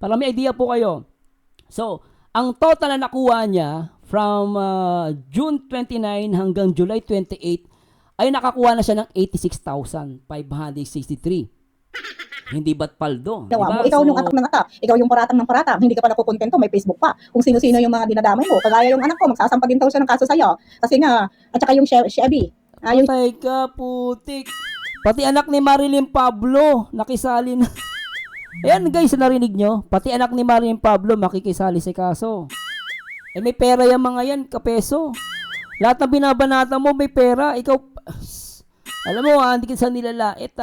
Para may idea po kayo. So, ang total na nakuha niya from June 29 hanggang July 28 ay nakakuha na siya ng 86,563. Hindi ba't paldo? Gawa mo. Diba? Ikaw So, yung atak ng atak. Ikaw yung paratang ng paratang. Hindi ka pa nakukontento. May Facebook pa. Kung sino-sino yung mga dinadamay mo. Kagaya yung anak ko, magsasampa din daw siya ng kaso sa'yo. Kasi nga, at saka yung Chevy. Yung patay ka, putik. Pati anak ni Marilyn Pablo, nakisali na. Ayan guys, narinig nyo? Pati anak ni Marilyn Pablo, makikisali sa kaso. Eh may pera yung mga yan, kapeso. Lahat ng binabanata mo, may pera. Ikaw, alam mo hindi ka sa nilalait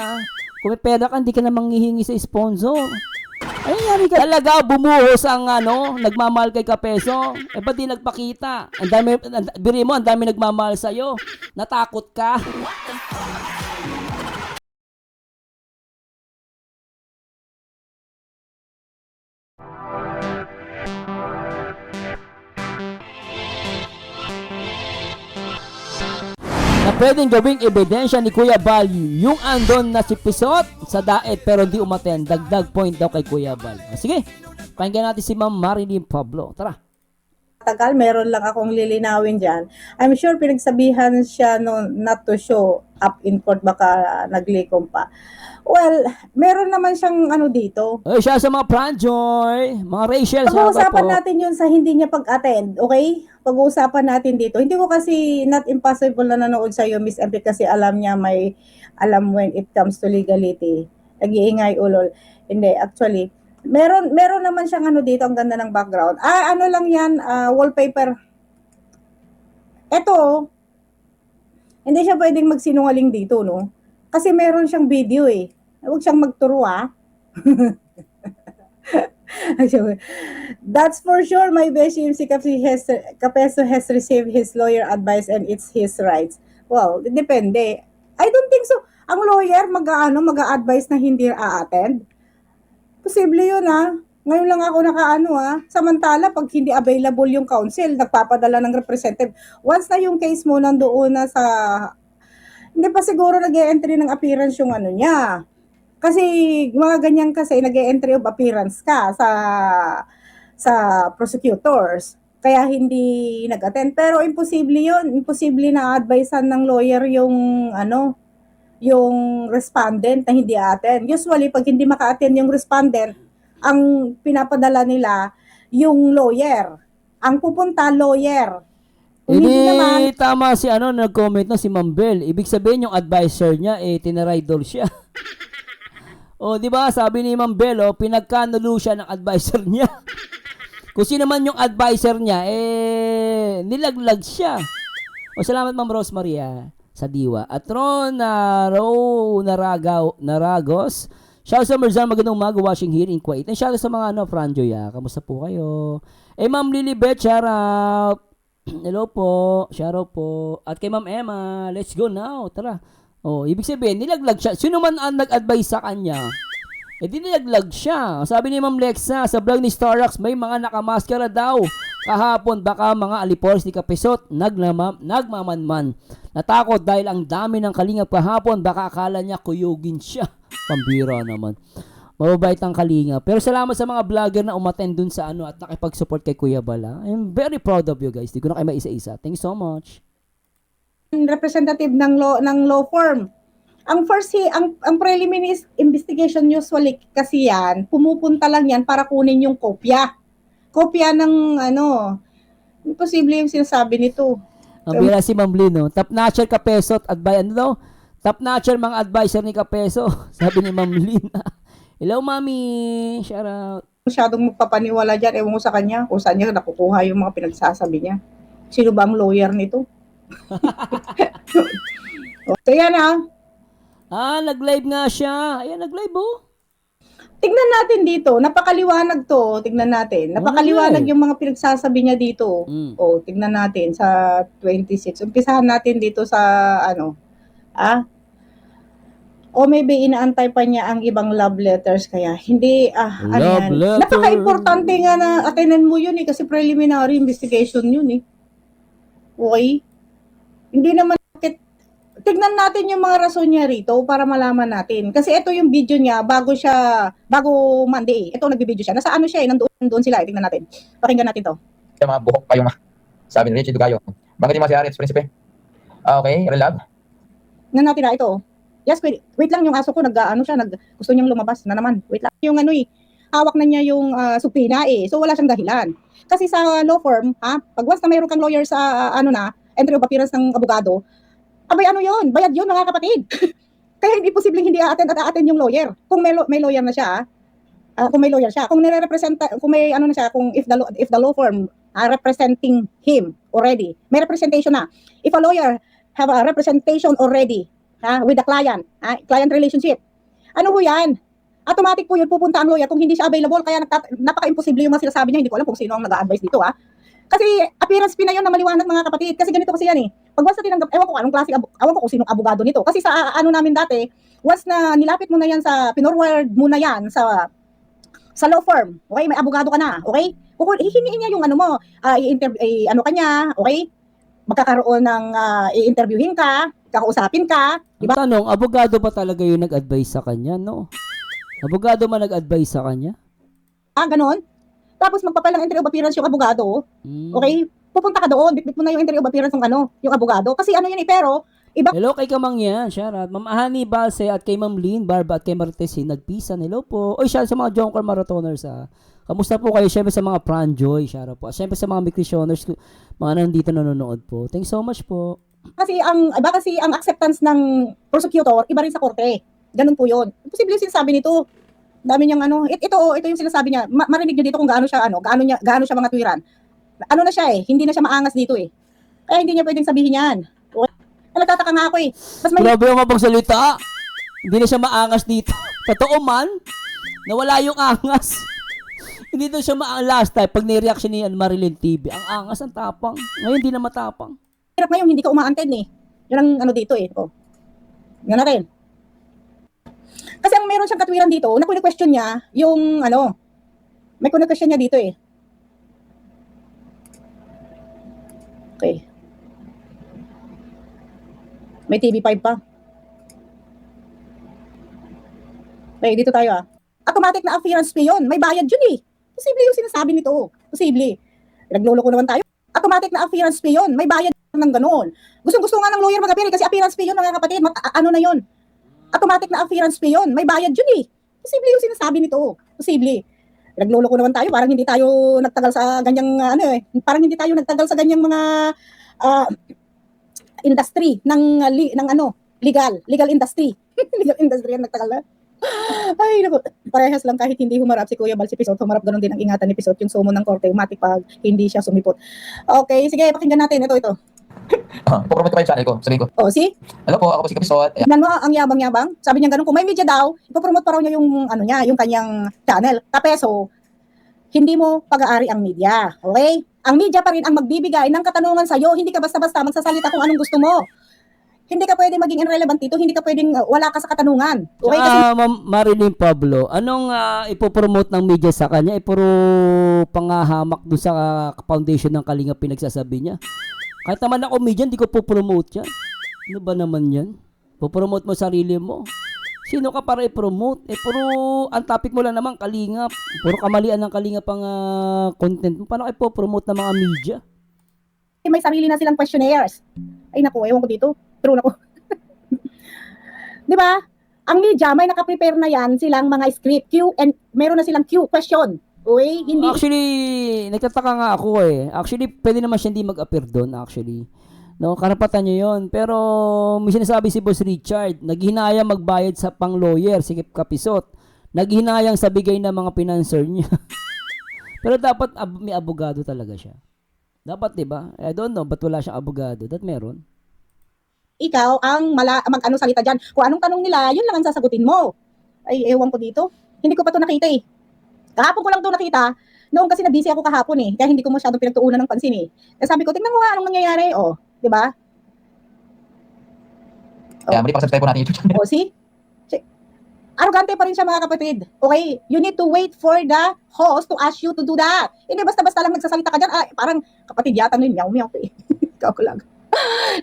Kung may pera ka, hindi ka na manghihingi sa sponsor. Ay, nangyari ka. Talaga, bumuhos ang nagmamahal kay kapeso. Eh, ba't di nagpakita? Ang dami, biri mo, ang dami nagmamahal sa'yo. Natakot ka. Na pwedeng gawing ebidensya ni Kuya Bal yung andon na si Pisot sa daet pero di umaten. Dagdag point daw kay Kuya Bal. Sige, pakinggan natin si Ma'am Marilyn Pablo. Tara. tagal, meron lang akong lilinawin dyan. I'm sure pinagsabihan siya no, not to show up in court, baka naglikom pa. Well, meron naman siyang dito. Ay, siya sa mga Pranjoy, mga Rachel, Pag-uusapan natin yun sa hindi niya pag-attend, okay? Pag-uusapan natin dito. Hindi ko kasi not impossible na nanood sa'yo, Miss MP, kasi alam niya may alam when it comes to legality. Nag-iingay ulol. Hindi, actually, meron naman siyang dito, ang ganda ng background. Ano lang yan, wallpaper. Eto, hindi siya pwedeng magsinungaling dito, no? Kasi meron siyang video eh. Huwag siyang magturo That's for sure, my beshi, si Kapeso has received his lawyer advice and it's his rights. Well, depende. I don't think so. Ang lawyer mag-a-advise na hindi a-attend. Posible yun Ngayon lang ako Samantala, pag hindi available yung counsel, nagpapadala ng representative. Once na yung case mo nandoon na sa... Hindi pa siguro nag-e-entry ng appearance yung niya. Kasi mga ganyan kasi nag-e-entry of appearance ka sa prosecutors. Kaya hindi nag-attend. Pero imposible yun. Imposible na advisean ng lawyer yung yung respondent na hindi attend. Usually, pag hindi maka-attend yung respondent, ang pinapadala nila yung lawyer. Ang pupunta, lawyer. Kung hindi naman, tama si nag-comment si Ma'am Bell. Ibig sabihin yung advisor niya, tinaridol siya. O, di ba? Sabi ni Ma'am Bell, pinagkanulo siya ng advisor niya. Kung sino man yung advisor niya, nilaglag siya. O, salamat Ma'am Rosemaria sa Diwa. At Ron Naragos. Shout out sa Merzan, magandang umaga, watching here in Kuwait. And shout out sa mga Franjo, kamusta po kayo? Ma'am Lilibet, shout out. Hello po, shout out po. At kay Ma'am Emma, let's go now, tara. Ibig sabihin, nilaglag siya. Sino man ang nag-advise sa kanya, di nilaglag siya. Sabi ni Ma'am Lexa, sa vlog ni Starax, may mga nakamaskara daw. Kahapon, baka mga alipors ni Kapisot, nagmamanman. Natakot dahil ang dami ng kalingap kahapon, baka akala niya kuyugin siya. Pambira naman. Mababait ang kalingap. Pero salamat sa mga vlogger na umattend dun sa at nakipag-support kay Kuya Bala. I'm very proud of you guys. Di ko na kayo maisa-isa. Thanks so much. Representative ng law firm. Ang preliminary investigation usually kasi yan, pumupunta lang yan para kunin yung kopya. Kopya ng imposible yung sinasabi nito. Ang bira si Ma'am Lino. Top notcher Kapeso at top notcher mga advisor ni Kapeso. Sabi ni Ma'am Lina. Hello, Mami. Shout out. Masyadong magpapaniwala dyan. Ewan ko sa kanya kung saan niya nakukuha yung mga pinagsasabi niya. Sino ba ang lawyer nito? So yan nag-live nga siya. Ayan, nag-live Tignan natin dito. Napakaliwanag to. Tignan natin. Napakaliwanag yung mga pinagsasabi niya dito. Tignan natin sa 26. Umpisahan natin dito sa o maybe inaantay pa niya ang ibang love letters kaya hindi Love letter. Napaka-importante nga na attenan mo yun kasi preliminary investigation yun Okay? Hindi naman tignan natin yung mga rason niya rito para malaman natin. Kasi ito yung video niya bago Monday. Ito nagbibideo siya. Nasa ano siya nandoon sila. Tignan natin. Pakinggan natin to. Yung mga buhok pa yung sabi ni Richie Dugayo. Bakit yung mga si Aritz, Prinsipe? Okay, relab. Tignan natin na ito. Yes, wait lang yung aso ko. Gusto niyang lumabas na naman. Wait lang. Yung hawak na niya yung supina eh. So wala siyang dahilan. Kasi sa law firm, pag once na mayroon kang lawyer sa entry of appearance ng abogado, abay yun, bayad yun mga kapatid. Kaya hindi posibleng hindi a-attend yung lawyer. Kung may lawyer na siya, kung may lawyer siya, kung nire-represent, kung may na siya, kung if the law firm representing him already, may representation na. If a lawyer have a representation already with the client, client relationship, ano ho yan? Automatic po yun, pupunta ang lawyer kung hindi siya available, kaya napaka-imposible yung mga sinasabi niya, hindi ko alam kung sino ang nag-a-advise dito Kasi appearance fee na yun na maliwanag mga kapatid. Kasi ganito kasi yan eh. Pag once na tinanggap, ewan ko anong klase, ewan ko kung sinong abogado nito. Kasi sa namin dati, once na nilapit mo na yan pinorward mo na yan sa law firm, okay, may abogado ka na, okay? Hihingin niya yung ano kanya, okay? Magkakaroon ng i-interviewin ka, kakausapin ka, Ang tanong, abogado ba talaga yung nag-advise sa kanya, no? Abogado man nag-advise sa kanya? ganon. Tapos magpapal ng entry of appearance yung abogado, okay? Pupunta ka doon, bitbit mo na yung entry of appearance ng yung abogado. Kasi yun pero, iba. Hello kay Kamang yan, shoutout. Ma'am Ahani Balse at kay Ma'am Lynn Barba at kay Martesin nagpisan. Hello po. Oy, shoutout sa mga Jonker Marathoners Kamusta po kayo? Siyempre sa mga Franjoy, shoutout po. Siyempre sa mga Mikrisioners, mga nandito nanonood po. Thanks so much po. Kasi ang acceptance ng prosecutor, iba rin sa korte. Ganun po yun. Posible yung sinasabi nito. Dami niyang ito yung sinasabi niya. Marinig niyo dito kung gaano siya mga tuwiran. Ano na siya hindi na siya maangas dito Kaya hindi niya pwedeng sabihin yan. Okay? Nagtataka nga ako Mas may Grabe yung mapagsalita. Hindi na siya maangas dito. Totoo man, nawala yung angas. Hindi daw siya last time pag ni-reaction ni Marilyn TV. Ang angas, ang tapang. Ngayon hindi na matapang. hirap ngayon, hindi ka umaanten Yun ang dito Yan natin. Kasi ang meron siyang katwiran dito, na question niya, yung may question niya dito Okay. May TV5 pa. Okay, dito tayo Automatic na appearance fee yun. May bayad yun Posible yung sinasabi nito. Posible. Nagloloko naman tayo. Automatic na appearance fee yun. May bayad ng ganoon. Gustong-gusto nga ng lawyer mag-appear kasi appearance fee yun mga kapatid. Ano na yun? Automatic na appearance fee yun. May bayad yun Posible yung sinasabi nito. Posible. Nagloloko naman tayo. Parang hindi tayo nagtagal sa ganyang parang hindi tayo nagtagal sa ganyang mga industry ng legal industry. Legal industry ang nagtagal na. Ay, naku. Parehas lang kahit hindi humarap si Kuya Bal si Pisot. Humarap ganun din ang ingatan ni Pisot. Yung sumo ng korte, matik pag hindi siya sumipot. Okay, sige, pakinggan natin. Ito. Pupromote ko pa yung channel ko. Sabihin ko, See? hello po, ako po si Kapisot. Tignan mo, ang yabang-yabang. Sabi niya ganun, kung may media daw, ipopromote pa raw niya yung kanyang channel. Kapeso, hindi mo pag-aari ang media. Okay? Ang media pa rin ang magbibigay ng katanungan sa'yo. Hindi ka basta-basta magsasalita kung anong gusto mo. Hindi ka pwedeng maging irrelevant dito. Hindi ka pwedeng wala ka sa katanungan. Okay? Kasi Ma'am Marilyn Pablo, anong ipopromote ng media sa kanya? Puro pangahamak doon sa foundation ng Kalinga pinagsasabi niya. Kahit naman ako media, hindi ko po-promote yan. Ano ba naman yan? Po-promote mo sarili mo. Sino ka para i-promote? Puro, ang topic mo lang naman, Kalingap. Puro kamalian ng Kalingap ang content mo. Paano kayo po-promote ng mga media? may sarili na silang questionnaires. Ay naku, ewan ko dito. True na ko. Di ba? Ang media, may nakaprepare na yan silang mga script, and meron na silang question. Uy, hindi. Actually, nagtataka nga ako Actually, pwede naman siya hindi mag-appear doon actually. No, karapatan niya 'yon. Pero may sinasabi si Boss Richard, naghinayang magbayad sa pang-lawyer, si Kapisot. Naghinayang sa bigay ng mga financer niya. Pero dapat may abogado talaga siya. Dapat, 'di ba? I don't know, ba't wala siyang abogado? Dat meron. Ikaw ang mag-ano salita diyan. Kung anong tanong nila, yun lang ang sasagutin mo. Ay, ewan ko dito. Hindi ko pa 'to nakita Kahapon ko lang 'to nakita. Noong kasi na-busy ako kahapon kaya hindi ko masyadong pinagtuunan ng pansin Kaya sabi ko, tingnan mo nga anong nangyayari. Di ba? Kaya muli pa-subscribe po natin YouTube channel. See? Arrogante pa rin siya mga kapatid. Okay? You need to wait for the host to ask you to do that. Hindi basta-basta lang nagsasalita ka dyan. Parang kapatid yata nun, meow-meow Ikaw ko lang.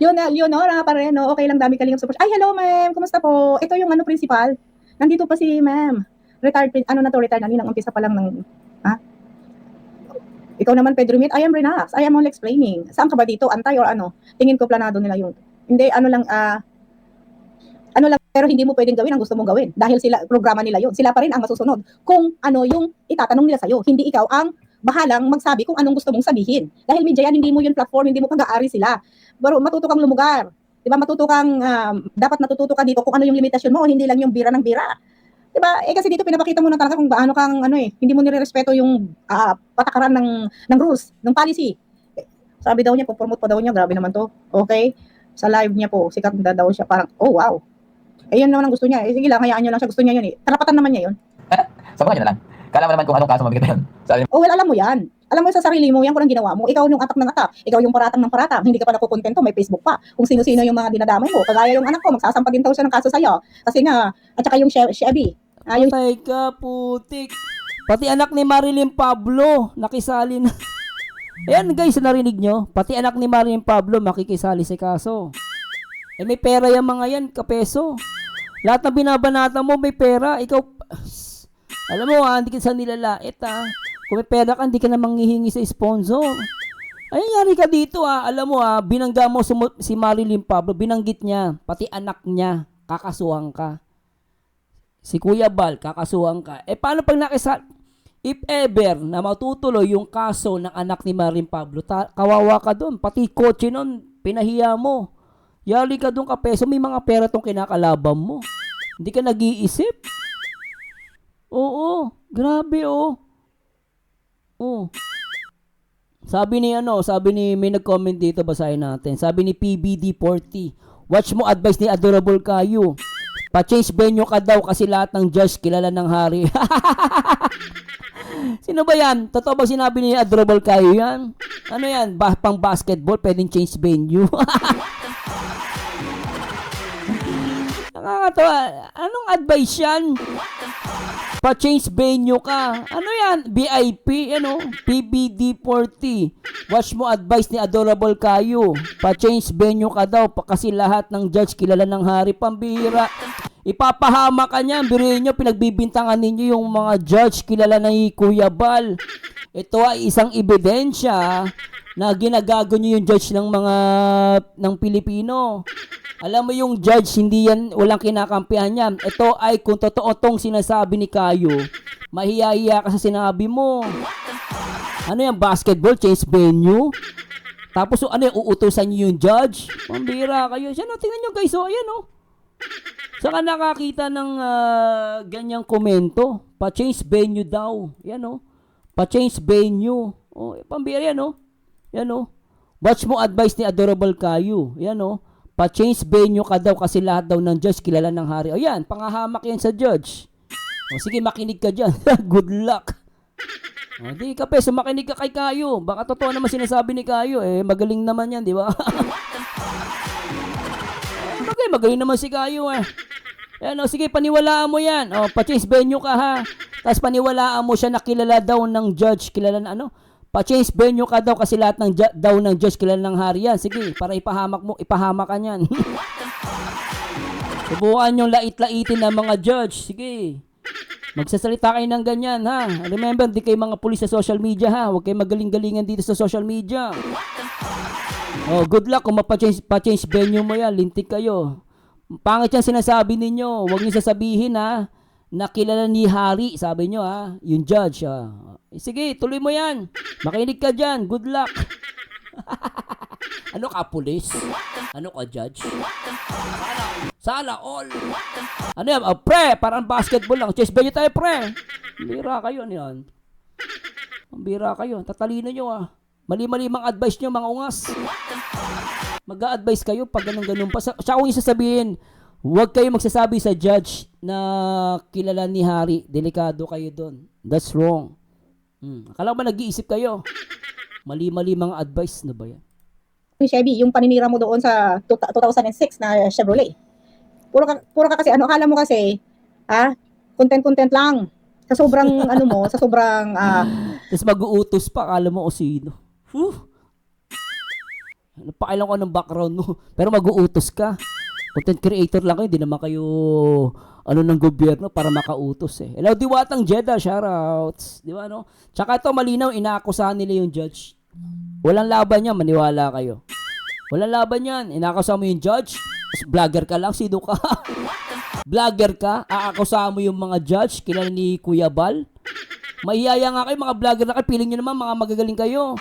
Yun, Leonora Pareno, okay lang, dami kalingap support. Ay, hello ma'am, kumusta po? Ito yung principal. Nandito pa si ma'am. Retired, retired na ninang umpisa pa lang ng, ha? Ikaw naman, Pedro Mit, I am relaxed. I am only explaining. Saan ka ba dito? Antay or ano? Tingin ko planado nila yun. Hindi, pero hindi mo pwedeng gawin ang gusto mong gawin. Dahil programa nila yun. Sila pa rin ang masusunod. Kung ano yung itatanong nila sa'yo. Hindi ikaw ang bahalang magsabi kung anong gusto mong sabihin. Dahil media yan, hindi mo yun platform, hindi mo pag-aari sila. Pero matuto kang lumugar. Diba? Dapat natututo ka dito kung ano yung limitasyon mo, hindi lang yung bira ng bira. Diba? Kasi dito pinapakita mo na talaga kung gaano kang hindi mo nirerespeto yung patakaran ng rules, ng policy. Sabi daw niya, pupromote pa daw niya, grabe naman to. Okay? Sa live niya po, sikat na daw siya, parang, oh wow. Ayun naman ang gusto niya. Sige lang, hayaan niyo lang siya, gusto niya yun eh. Karapatan naman niya yun. Sabahan niyo na lang. Kala mo naman kung anong kaso mabigat yun. Sabi Oh well, alam mo yan. Alam mo sa sarili mo, yan kung ang ginawa mo. Ikaw yung atak ng atak. Ikaw yung paratang ng paratang. Hindi ka pa nakukontento, may Facebook pa. Kung sino-sino yung mga dinadamay mo. Kagaya yung anak ko, magsasampa din daw siya ng kaso sa'yo. Kasi nga, at saka yung Chevy. Yung Patay ka, putik. Pati anak ni Marilyn Pablo, nakisali na. Ayan guys, narinig nyo? Pati anak ni Marilyn Pablo, makikisali sa kaso. May pera yung mga yan, kapeso. Lahat na binabanata mo, may pera. Ikaw, alam mo hindi ka sa nilalait Kung may pera ka, hindi ka na manghihingi sa sponsor. Ay, yari ka dito Alam mo binangga mo si Marilyn Pablo, binanggit niya, pati anak niya, kakasuhan ka. Si Kuya Bal, kakasuhan ka. Paano pag if ever na matutuloy yung kaso ng anak ni Marilyn Pablo, kawawa ka doon. Pati kotse nun, pinahiya mo. Yari ka doon, kapeso, may mga pera tong kinakalaban mo. Hindi ka nag-iisip. Oo, grabe Oh. Sabi ni may nag-comment dito, basahin natin. Sabi ni PBD40, watch mo advice ni Adorable Kayo. Pa-change venue ka daw kasi lahat ng judge kilala ng hari. Sino ba yan? Totoo ba sinabi ni Adorable Kayo yan? Ano yan? Pang basketball, pwedeng change venue. Nakakatawa. Anong advice yan? Pa-change venue ka. Ano yan? BIP, PBD40. Watch mo advice ni Adorable Kayo. Pa-change venue ka daw kasi lahat ng judge kilala ng hari. Pambihira. Ipapahama ka niyan. Birihin nyo, pinagbibintangan ninyo yung mga judge kilala ni Kuya Bal. Ito ay isang ebidensya na ginagago nyo yung judge ng Pilipino. Alam mo yung judge, hindi yan, walang kinakampihan yan. Ito ay kung totoo tong sinasabi ni Kayo, mahiya-hiya ka sa sinabi mo. Ano yan, basketball, change venue? Tapos uutusan nyo yung judge? Pambira kayo. Yan tingnan nyo guys, ayan Saka nakakita ng ganyang komento, pa-change venue daw. Yan pa-change venue. Pambira yan Yan Watch mo advice ni Adorable Kayo. Yan pa-change venue ka daw kasi lahat daw ng judge kilala ng hari. Ayan, pangahamak yan sa judge. Sige, makinig ka dyan. Good luck. Di ka peso, makinig ka kay Kayo. Baka totoo naman sinasabi ni Kayo. Magaling naman yan, di ba? Magaling naman si Kayo Ayan, sige, paniwalaan mo yan. Pa-change venue ka Tapos paniwalaan mo siya na kilala daw ng judge. Kilala na pa-change venue ka daw kasi lahat ng judge kilala ng hari yan. Sige, para ipahamak ka niyan. Subukan yung lait-laitin ng mga judge. Sige. Magsasalita kayo ng ganyan Remember, di kayo mga pulis sa social media Huwag kayo magaling-galingan dito sa social media. Good luck kung pa-change venue mo yan. Lintik kayo. Pangit yan sinasabi ninyo. Huwag niyo sasabihin na kilala ni hari, sabi nyo yung judge sige, tuloy mo yan, makinig ka dyan, good luck. Ano ka, pulis? Ano ka, judge? Sana all. Ano yan, pre, parang basketball lang, chess venue tayo, pre. Bira kayo yan. Bira kayo, tatalino nyo mali-mali mga advice nyo, mga ungas. Mag-a-advise kayo pag ganun-ganun pa. Siya kung sasabihin, huwag kayo magsasabi sa judge na kilala ni hari. Delikado kayo doon. That's wrong. Akala ba nag-iisip kayo? Mali-mali mga advice na ba yan? Chevy, yung paninira mo doon sa 2006 na Chevrolet. Puro ka kasi, akala mo kasi, content lang. Sa sobrang, sa sobrang, Tapos mag-uutos pa, akala mo o sino. Napakailan ko ng background mo. Pero mag-uutos ka. Content creator lang kayo, hindi naman kayo ng gobyerno para makautos eh. Hello, Diwatang Jeddah, shoutouts. Di ba, no? Tsaka ito, malinaw, inaakusahan nila yung judge. Walang laban yan, maniwala kayo. Walang laban yan. Inaakusahan mo yung judge, vlogger ka lang, sino ka? Vlogger ka, aakusahan mo yung mga judge, kilala ni Kuya Bal. Mahihaya nga kayo, mga vlogger na kayo, piling nyo naman, mga magagaling kayo.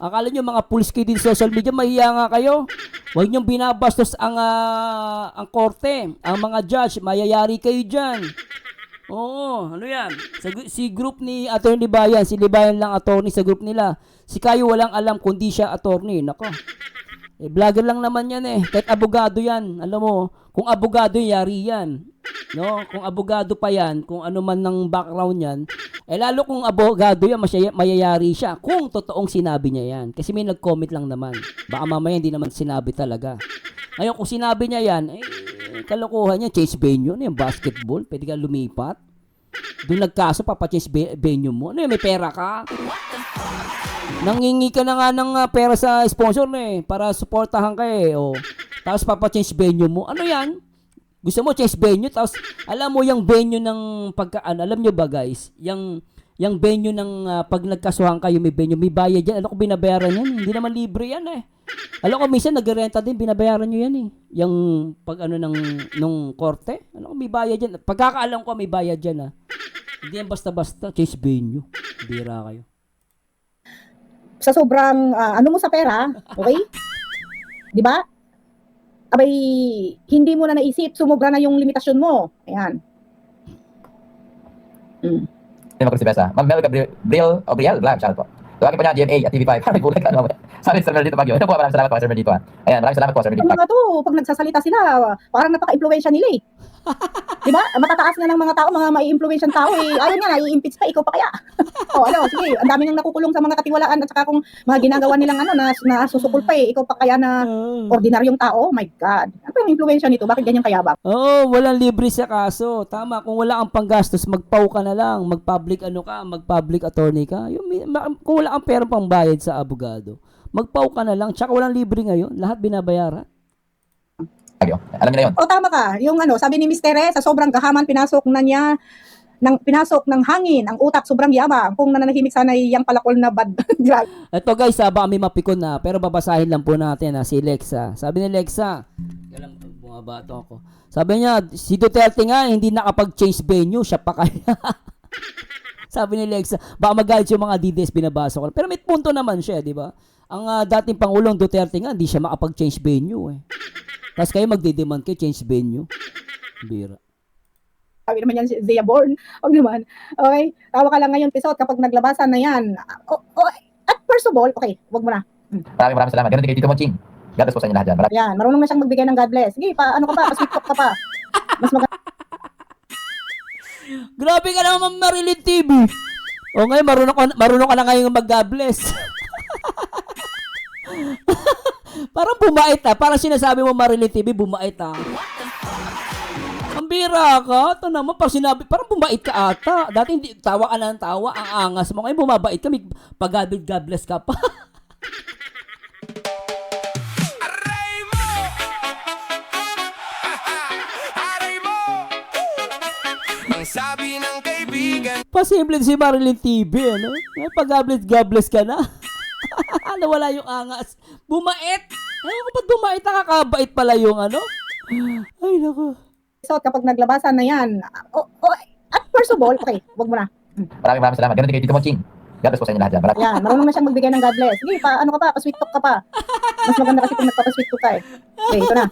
Akala nyo, mga pulis kayo din sa social media, mahihiya nga kayo. Huwag nyo binabastos ang korte, ang mga judge, mayayari kayo dyan. Oo, ano yan? Si group ni Attorney Bayan, si Libayan lang attorney sa group nila. Si Kayo walang alam kundi siya attorney. Nako. Vlogger lang naman yan eh. Kahit abogado yan. Alam mo, kung abogado yari yan. No? Kung abogado pa yan, kung ano man ng background yan, lalo kung abogado yan, mayayari siya. Kung totoong sinabi niya yan. Kasi may nag-comment lang naman. Baka mamaya hindi naman sinabi talaga. Ngayon, kung sinabi niya yan, kalokohan niya, change venue. Ano yung basketball? Pwede ka lumipat. Doon nagkaso, papachange venue mo. Ano yun, may pera ka? Nangingi ka na nga ng pera sa sponsor para supportahan ka eh. O, tapos papachange venue mo. Ano yan? Gusto mo change venue? Tapos, alam mo yung venue ng alam nyo ba guys? Yung venue ng pag nagkasuhan kayo, may venue, may bayad yan. Ano kung binabayaran yan? Hindi naman libre yan eh. Alam ko minsan nag-renta din, binabayaran nyo yan eh. Yung pag nung korte, ano kung may bayad yan? Pagkakaalam ko may bayad yan ah. Hindi yan basta-basta, change venue. Bira kayo. Sa sobrang mo sa pera, okay? 'Di ba? Abay, hindi mo na naisip, sumobra na yung limitasyon mo. Ayan. Tema ko si Besa. Ma'am Mel Gabriel Vlog, shout out po. Tawagin po niya GMA at TV5. May gulat ka naman. Sabi Sir Mel dito Bagyo. Ito po, maraming salamat po Sir Mel dito. Ayan, maraming salamat po Sir Mel Yung dito. mga to, pag nagsasalita sila, parang napaka-impluwensya nila eh. Diba? Matataas na ng mga tao, mga mai-impluwensyan tao eh. Ayaw nga, i-impeach pa, ikaw pa kaya. Sige, ang dami nang nakukulong sa mga katiwalaan at saka kung mga ginagawa nilang na susukol pa eh. Ikaw pa kaya na ordinaryong tao? Oh my God. Ano yung impluwensya nito? Bakit ganyan kayabang? Oo, walang libre sa kaso. Tama, kung wala kang panggastos, magpaw ka na lang. Mag-public mag-public attorney ka. Kung wala kang pera pang bayad sa abogado, magpaw ka na lang. Tsaka walang libre ngayon. Lahat binabayaran. Alam niyo na yun. Tama ka. Yung sabi ni Mr. sa sobrang gahaman, pinasok ng hangin, ang utak, sobrang yabang. Kung nananahimik sana yung palakol na bad drug. Ito guys, baka may mapikon na. Pero babasahin lang po natin si Lexa. Sabi ni Lexa, bumabato ako. Sabi niya, si Duterte nga, hindi nakapag-change venue. Siya pa kaya. Sabi ni Lexa, baka magalit yung mga DDS binabasa ko. Pero may punto naman siya, di ba? Ang dating Pangulong Duterte nga, hindi siya makapag-change venue eh. Tapos kayo magdidemand kayo, change venue. Bira. Sabi naman yan si Zia Born. Huwag naman. Okay? Tawa ka lang ngayon, Pisot, kapag naglabasan na yan. At first of all, okay, wag mo na. Maraming salamat. Ganun din kay Tito Monching. God bless po sa inyo lahat dyan. Yan, marunong na siyang magbigay ng God bless. Sige, ano ka pa, pa-sweet talk ka pa. Mas maganda. Grabe ka naman, Marilyn TV. O ngayon, marunong ka na ngayon mag-God bless. Parang bumait parang sinasabi mo Marilyn TV, bumait Ang bira ka, ito naman, parang bumait ka ata. Dati hindi, tawa ka na ng tawa, ang angas mo. Ngayon bumabait ka, may God bless ka pa. Ang sabi ng kaibigan. Pasimple si Marilyn TV, ano? God bless ka na. Nawala yung angas. Bumait! Ayun ko ba't bumait? Nakakabait pala yung ano? Ay, naku. So, kapag naglabasan na yan, at first of all, okay, wag mo na. Maraming salamat. Ganun din kay Tito Monching. God bless po sa inyo lahat dyan. Yan, marunong na siyang magbigay ng God bless. Sige, ano ka pa, pa-sweet talk ka pa. Mas maganda kasi kung nagpapa-sweet talk ka eh. Okay, ito na.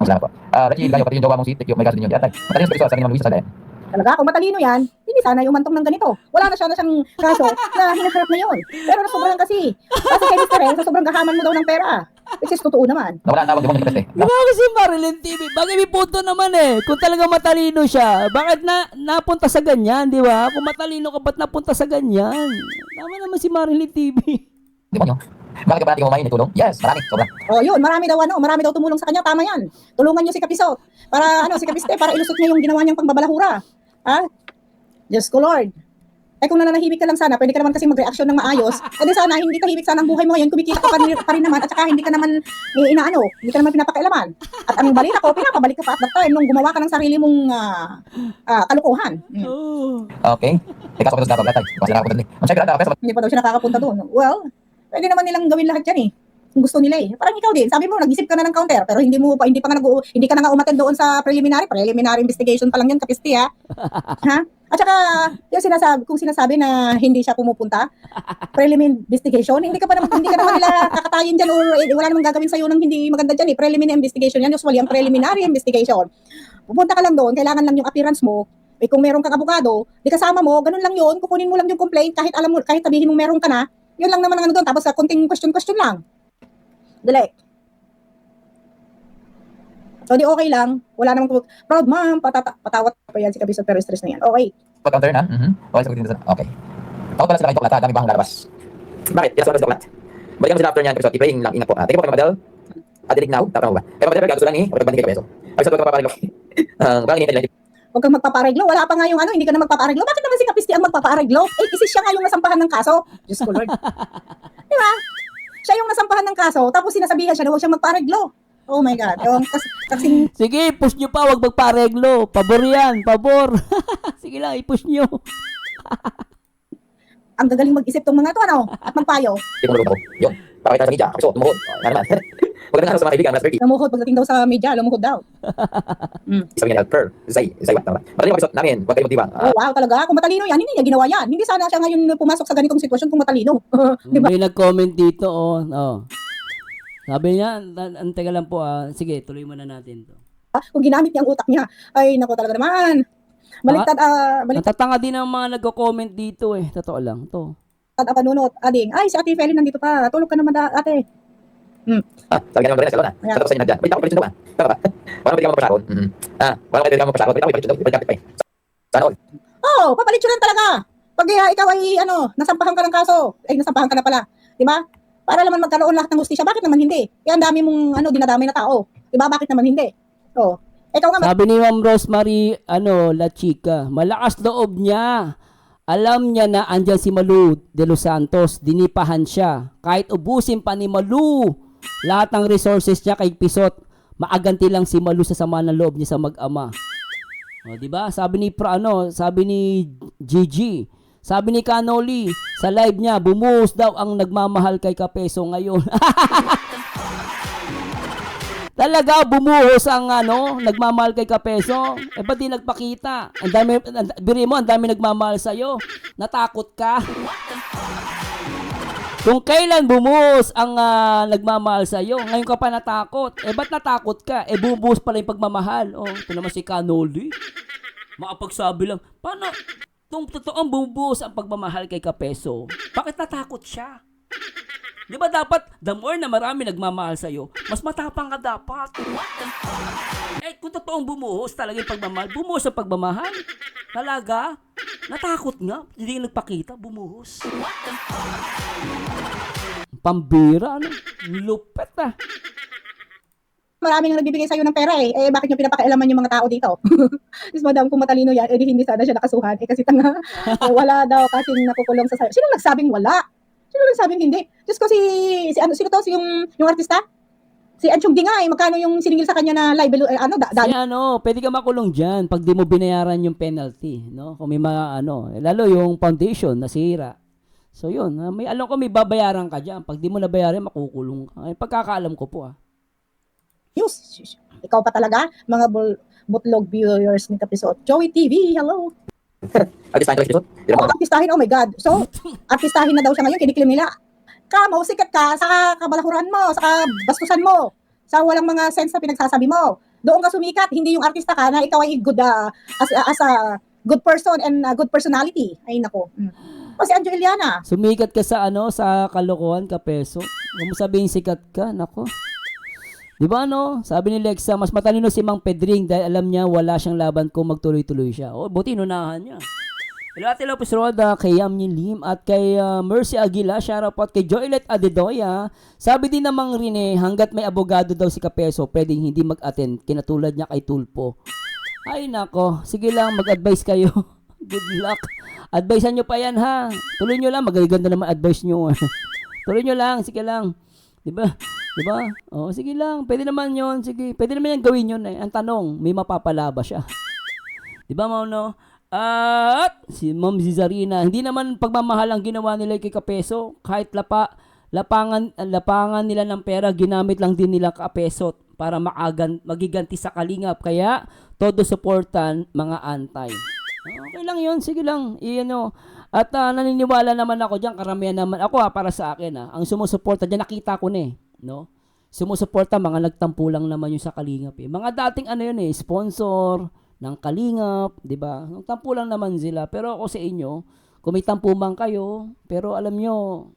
Salamat po. Reggie, kayo pati yung jowa mong si Tikyo, may kaso din yun. At matalim sa Kristo, sa Ma'am Luisa Saleh. Talaga, kung matalino yan, hindi sana umantong ng ganito. Wala na siyang kaso na hinaharap na yun. Pero nasobrahan kasi. Kasi kay Mr. sa sobrang gahaman mo daw ng pera. Which is totoo naman. Nawala ang tawag, di mo nagligtas eh. Grabe si Marilyn TV. Bakit may punto naman Kung talaga matalino siya, bakit napunta sa ganyan, di ba? Kung matalino ka, ba't napunta sa ganyan? Tama naman si Marilyn TV. Di mo nyo? Bakit ka ba natin kumain tulong? Yes, marami. Sobra. Yun, marami daw tumulong sa kanya. Tama yan. Tulungan niyo si Kapisot. Si Kapiste, para ilusot niya yung ginawa niyang pangbabalahura. Ha? Diyos ko Lord. Kung nananahimik ka lang sana, pwede ka naman kasi mag-reaction ng maayos. Di sana, hindi tahimik sana ang buhay mo ngayon, kumikita ka pa rin naman, at saka hindi ka naman hindi ka naman pinapakailaman. At ang balita ko, pinapabalik ka pa at that time nung gumawa ka ng sarili mong kalukuhan. Oh. Okay. May kaso ko sa dapat. Kasi nakapunta din. Ang check lang peso. Hindi pa daw siya nakakapunta doon. Well, pwede naman nilang gawin lahat yan eh. Kung gusto nila eh. Parang ikaw din, sabi mo, nag-isip ka na ng counter, pero hindi ka na nga umattend doon sa preliminary investigation pa lang yan, kapisti ha. Ha? At saka, kung sinasabi na hindi siya pumupunta, preliminary investigation, hindi ka naman nila kakatayin dyan or wala namang gagawin sa'yo ng hindi maganda dyan eh. Preliminary investigation yan, usually ang preliminary investigation. Pupunta ka lang doon, kailangan lang yung appearance mo. Kung meron kang abogado, di kasama mo, ganun lang yun, kukunin mo lang yung complaint, kahit sabihin mo meron ka na, yun lang naman ang ano doon, tapos sa konting question lang. Dali. So, di okay lang. Wala namang proud ma'am, patawat pa yan si Kabisot pero stress na yan. Okay. Pag-counter na? Okay, sagutin dito. Okay. Takot pala sila kayo tuklat, dami bang lalabas. Bakit? Yes, oras tuklat. Balikan mo sila after niyan, Kabisot. I-praying lang, ingat po. Thank you po kay Madel. Adilig now, tapos mo ba? Kaya Madel, gusto lang o pagbandig kay Kabeso. Kabisot, huwag ka mapapareglo. Bang inintay lang. Huwag kang magpapareglo. Wala pa nga yung hindi ka na magpapareglo. Bakit naman si Kapisti ang magpapareglo? Kasi siya nga yung nasampahan ng kaso. Diyos ko, Lord. Di ba? Siya yung nasampahan ng kaso, tapos sinasabihan siya na huwag siyang magpareglo. Oh my God. Kasing Sige, push nyo pa, wag magpareglo. Pabor yan, pabor. Sige lang, i-push nyo. ang gagaling mag-isip tong mga to, at magpayo. Hindi mo ako. Yun. Pakita sa media. Kabisot, tumuhod. Nga naman. Magandang araw sa mga kaibigan. Mas 30. Lumuhod pagdating daw sa media, lumuhod daw. Sabi niya, per. Zay what? Tama. Magaling Kabisot namin. Huwag kayo magtibang. Oh, wow, talaga. Kung matalino yan, hindi niya ginawa yan. Hindi sana siya ngayon pumasok sa ganitong sitwasyon kung matalino. Di ba? May nag-comment dito, Sabi niya, teka lang po Sige, tuloy muna natin to. Kung ginamit niya ang utak niya, ay nako talaga naman. Baliktad Natatanga din ang mga nagko-comment dito Totoo lang to. ang panunot. Ading, ay si Ate Felin nandito pa. Tulog ka naman ate. Sabi niya naman rin sa lona. Sa tapos sa inyo nagdyan. Balik ako pala ba? Tama ba? Parang pwede ka magpasakon. Parang pwede ka magpasakon. Balik ako pala pa. Sana all. Oh, papalit yun lang talaga. Pag ikaw ay nasampahan ka ng kaso, nasampahan ka na pala. Di ba? Para naman magkaroon lahat ng hustisya. Bakit naman hindi? Kaya ang dami mong dinadamay na tao. Di ba? Bakit naman hindi? Oh. Ikaw nga Sabi ni Ma'am Rosemary, La Chica, malakas loob niya. Alam niya na andyan si Malu de Los Santos, dinipahan siya. Kahit ubusin pa ni Malu, lahat ng resources niya kay Pisot, maaganti lang si Malu sa sama ng loob niya sa mag-ama. O, di ba? Sabi ni Gigi, sabi ni Canoli, sa live niya, bumuhos daw ang nagmamahal kay Kapeso ngayon. Talaga bumuhos ang nagmamahal kay Kapeso. Ba't di nagpakita? Biri mo, ang dami nagmamahal sa'yo. Natakot ka? Kung kailan bumuhos ang nagmamahal sa'yo, ngayon ka pa natakot. Ba't natakot ka? Bumuhos pala yung pagmamahal. Ito naman si Canoli. Makapagsabi lang, paano? Kung totoong bumuhos ang pagmamahal kay Kapeso, bakit natakot siya? Di ba dapat, the more na marami nagmamahal sa'yo, mas matapang ka dapat. Kung totoong bumuhos talaga yung pagmamahal, bumuhos ang pagmamahal. Talaga? Natakot nga. Hindi nagpakita, bumuhos. Pambira, lupet maraming nagbibigay sa'yo ng pera bakit nyo pinapakailaman yung mga tao dito? Is madam, kung matalino yan, hindi sana siya nakasuhan. Kasi tanga, wala daw kasing nakukulong sa sayo. Sino nagsabing wala? Sino nagsabing hindi? Diyos ko sino to? Yung artista? Si Anchong Dinga magkano yung siningil sa kanya na libel, pwede ka makulong dyan pag di mo binayaran yung penalty, no? Kung may mga, lalo yung foundation nasira. So yun, alam ko may babayaran ka dyan. Pag di mo nabayaran, makukulong ka. Pagkakaalam ko po News. Ikaw pa talaga, mga butlog viewers ni Kapisot. Joey TV, hello. Artistahin ko Artistahin, oh my God. So, artistahin na daw siya ngayon, kiniklaim nila. Sikat ka sa kabalahuran mo, sa bastusan mo, sa walang mga sense na pinagsasabi mo. Doon ka sumikat, hindi yung artista ka na ikaw ay good as a good person and a good personality. Ay nako. O si Angeliana. Sumikat ka sa sa kalokohan, Kapeso. Huwag mo sabihin sikat ka, nako. Di ba sabi ni Lexa, mas matalino si Mang Pedring dahil alam niya wala siyang laban kung magtuloy-tuloy siya. Buti inunahan niya. Hello Ate Lopez Roda, kay Yam Lim at kay Mercy Aguila, shoutout kay Joylet Adedoya. Sabi din namang Rene, hanggat may abogado daw si Kapeso, pwedeng hindi mag-attend, kinatulad niya kay Tulpo. Ay nako, sige lang, mag-advise kayo. Good luck. Advisean nyo pa yan, ha? Tuloy nyo lang. Magaganda naman advice nyo. Tuloy nyo lang. Sige lang. Diba? Diba? Oh, sige lang. Pwede naman yon. Sige. Pwede naman yan gawin yun. Ang tanong, may mapapala ba siya? Diba, Ma'am, no? At si Ma'am Zizarina, hindi naman pagmamahal ang ginawa nila kay Kapeso. Kahit lapangan nila ng pera, ginamit lang din nila Kapeso para magiganti sa Kalingap. Kaya, todo supportan mga antay. Okay lang yun, sige lang. At naniniwala naman ako diyan, karamihan naman ako para sa akin ang sumusuporta diyan, nakita ko na no? Sumusuporta mga nagtampo lang naman yung sa Kalingap Mga dating sponsor ng Kalingap, 'di ba? Nagtampo lang naman sila. Pero ako sa inyo, kung may tampo man kayo, pero alam nyo,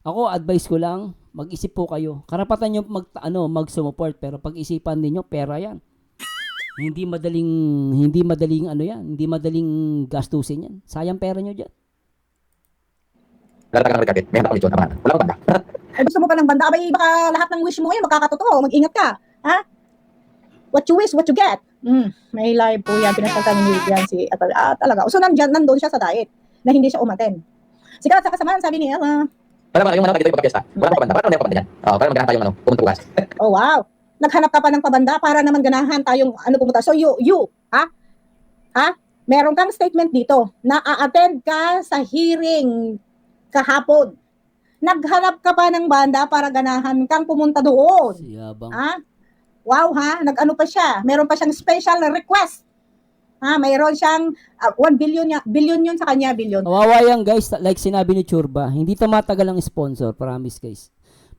ako advice ko lang, mag-isip po kayo. Karapatan nyo mag-support, pero pag-isipan niyo pera 'yan. Hindi madaling hindi madaling gastusin yan. Sayang pera nyo dyan. Lalatagan ng red carpet. May hanap ulit yun. Tama. Wala akong banda. Ay, gusto mo pa ng banda? Abay, baka lahat ng wish mo ngayon magkakatotoo. Mag-ingat ka. Ha? What you wish, what you get. May live po yan. Pinagsalta ni Vivian si talaga. So, nandun siya sa diet na hindi siya umaten. Sikat sa kasamaan, sabi niya, Alam mo, yung dito yung pagkakesta. Wala akong banda. Paano na yung pabanda dyan? Para magkakaroon tayong pumunta bukas. oh wow. Naghanap ka pa ng pabanda para naman ganahan tayong pumunta. So, meron kang statement dito na a-attend ka sa hearing kahapon. Naghanap ka pa ng banda para ganahan kang pumunta doon. Siyabang. Wow, nag-ano pa siya. Meron pa siyang special request. Mayroon siyang 1 billion yun sa kanya, billion. Kawawa yan, guys. Like sinabi ni Churba, hindi tumatagal ang sponsor. Promise, guys.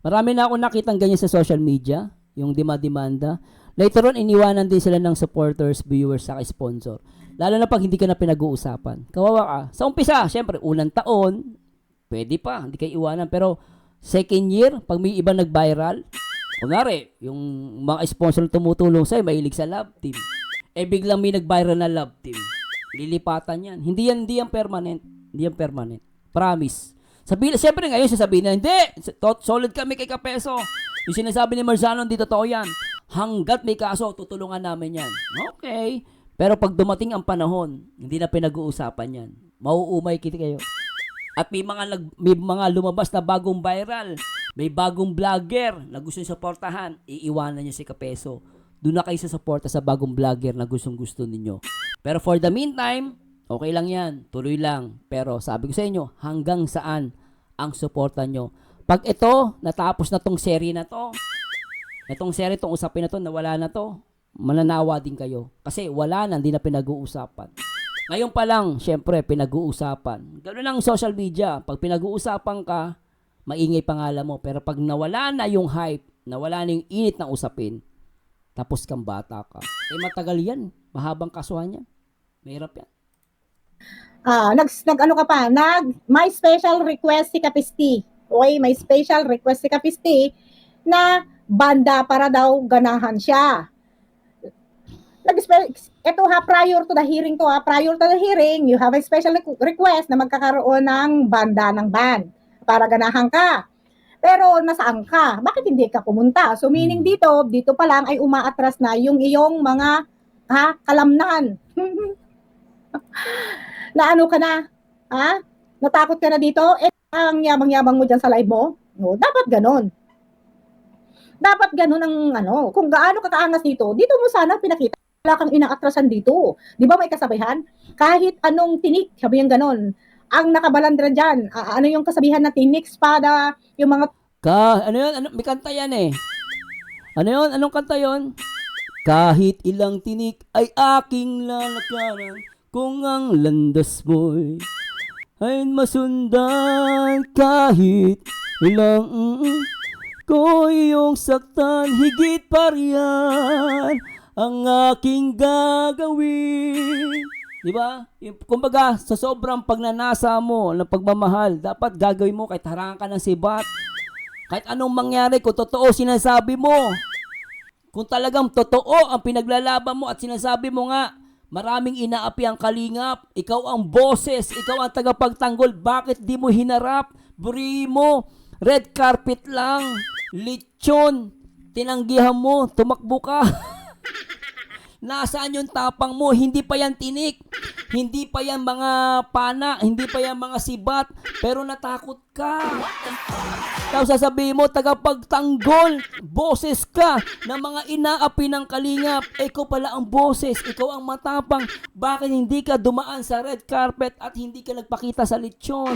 Marami na ako nakitang ganyan sa social media, yung demanda. Later on, iniwanan din sila ng supporters, viewers, saka sponsor. Lalo na pag hindi ka na pinag-uusapan. Kawawa ka. Sa umpisa, syempre, unang taon, pwede pa, hindi kayo iwanan. Pero, second year, pag may iba nag-viral, kunwari, yung mga sponsor na tumutulong sa'yo, mahilig sa love team. Biglang may nag-viral na love team. Lilipatan yan. Hindi yan permanent. Hindi yan permanent. Promise. Siyempre ngayon, sasabihin na, hindi, solid kami kay Kapeso. Yung sinasabi ni Marzano, hindi totoo yan. Hanggat may kaso, tutulungan namin yan. Okay. Pero pag dumating ang panahon, hindi na pinag-uusapan yan. Mauumay kita kayo. At may mga lumabas na bagong viral. May bagong vlogger na gusto nyo supportahan. Iiwanan nyo si Kapeso. Doon na kayo sa suporta sa bagong vlogger na gustong-gusto ninyo. Pero for the meantime, okay lang yan. Tuloy lang. Pero sabi ko sa inyo, hanggang saan ang suporta nyo. Pag ito, natapos na tong serye na to, itong usapin na to, nawala na to, mananawa din kayo. Kasi wala na, hindi na pinag-uusapan. Ngayon pa lang, syempre, pinag-uusapan. Ganoon lang social media. Pag pinag-uusapan ka, maingay pangalan mo. Pero pag nawala na yung hype, nawala na yung init ng usapin, tapos kang bata ka. Matagal yan. Mahabang kasuhan yan. Mahirap yan. May special request si Kapisti. Okay, may special request si Kapisti na banda para daw ganahan siya. Ito prior to the hearing you have a special request na magkakaroon ng banda ng band para ganahan ka. Pero nasaan ka? Bakit hindi ka pumunta? So meaning dito pa lang ay umaatras na yung iyong mga kalamnan. Na ano ka na? Natakot ka na dito? Ang yabang-yabang mo dyan sa live mo? No, dapat ganon. Dapat ganon ang kung gaano ka kaangas dito mo sana pinakita. Wala kang inaatrasan dito. Di ba may kasabihan? Kahit anong tinik, sabi yung ganon. Ang nakabalandra dyan, ano yung kasabihan na tinik, espada, yung mga... May kanta yan eh. Anong kanta yon? Kahit ilang tinik ay aking lalakaran, kung ang landas mo'y ay masundan. Kahit ilang ko iyong saktan, higit pa riyan ang aking gagawin. Diba? Kumbaga, sa sobrang pagnanasa mo ng pagmamahal, dapat gagawin mo kahit harangan ka ng sibat. Kahit anong mangyari, kung totoo sinasabi mo. Kung talagang totoo ang pinaglalaban mo at sinasabi mo nga, maraming inaapi ang Kalingap, ikaw ang boses, ikaw ang tagapagtanggol, bakit di mo hinarap? Buri mo, red carpet lang, lechon, tinanggihan mo, tumakbo ka. Nasaan yung tapang mo? Hindi pa yan tinik. Hindi pa yan mga pana, hindi pa yan mga sibat, pero natakot ka. Tapos sasabihin mo, tagapagtanggol, boses ka ng mga inaapi ng kalingap. Ikaw pala ang boses, ikaw ang matapang. Bakit hindi ka dumaan sa red carpet at hindi ka nagpakita sa lechon?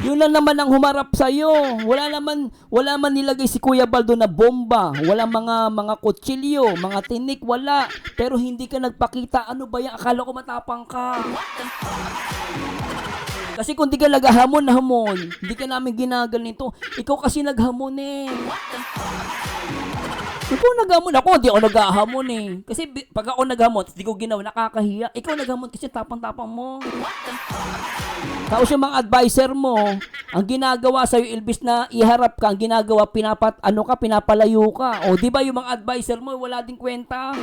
Yun lang naman ang humarap sa'yo. Wala man nilagay si Kuya Baldo na bomba. Wala mga kutsilyo, mga tinik, wala. Pero hindi ka nagpakita. Ano ba yan? Akala ko matapang ka. Kasi kung di ka naghahamon-hamon, hindi ka namin ginaganito. Ikaw kasi naghamon eh. Ikaw naghamon. Ako, hindi ako naghahamon eh. Kasi pag ako naghamon, hindi ko ginawa, nakakahiya. Ikaw naghamon kasi tapang-tapang mo. Tapos yung mga advisor mo, ang ginagawa sa'yo, ilbis na iharap ka, ang ginagawa, pinapalayo ka. O, di ba yung mga advisor mo, wala ding kwenta.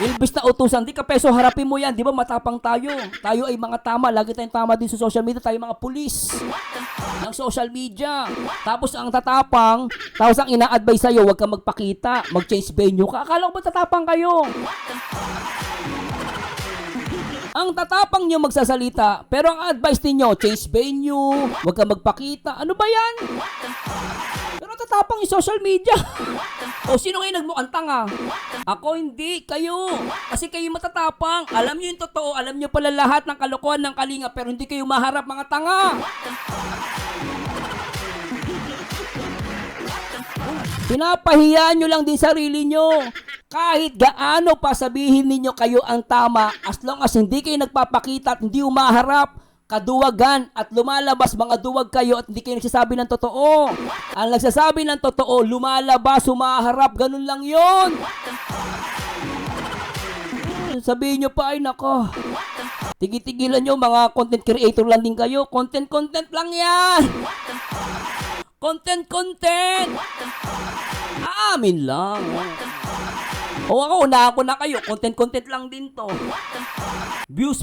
Ilbis na utusan, di ka peso, harapin mo yan. Di ba matapang tayo? Tayo ay mga tama, lagi tayong tama din sa social media, tayo mga pulis ng social media. Tapos ang tatapang, tapos ang ina-advise sa'yo, huwag ka magpakita, mag-change venue ka. Akala ko ba tatapang kayo? Ang tatapang nyo magsasalita, pero ang advice ninyo, change venue, huwag ka magpakita. Ano ba yan? Pero tatapang yung social media. O sino ngayon nagmukhang tanga? Ako hindi, kayo. Kasi kayo matatapang. Alam nyo yung totoo, alam nyo pala lahat ng kalokohan ng kalinga, pero hindi kayo maharap mga tanga. Pinapahiya nyo lang din sarili nyo. Kahit gaano pa sabihin ninyo kayo ang tama, as long as hindi kayo nagpapakita at hindi umaharap, kaduwagan at lumalabas mga duwag kayo at hindi kayo nagsasabi ng totoo. Ang nagsasabi ng totoo, lumalabas, umaharap, ganun lang yon. Sabihin nyo pa, ay nako, tigitigilan nyo, mga content creator lang din kayo. Content lang yan. Content. Aamin lang. O ako, unahan ko na kayo. Content lang din to. Views.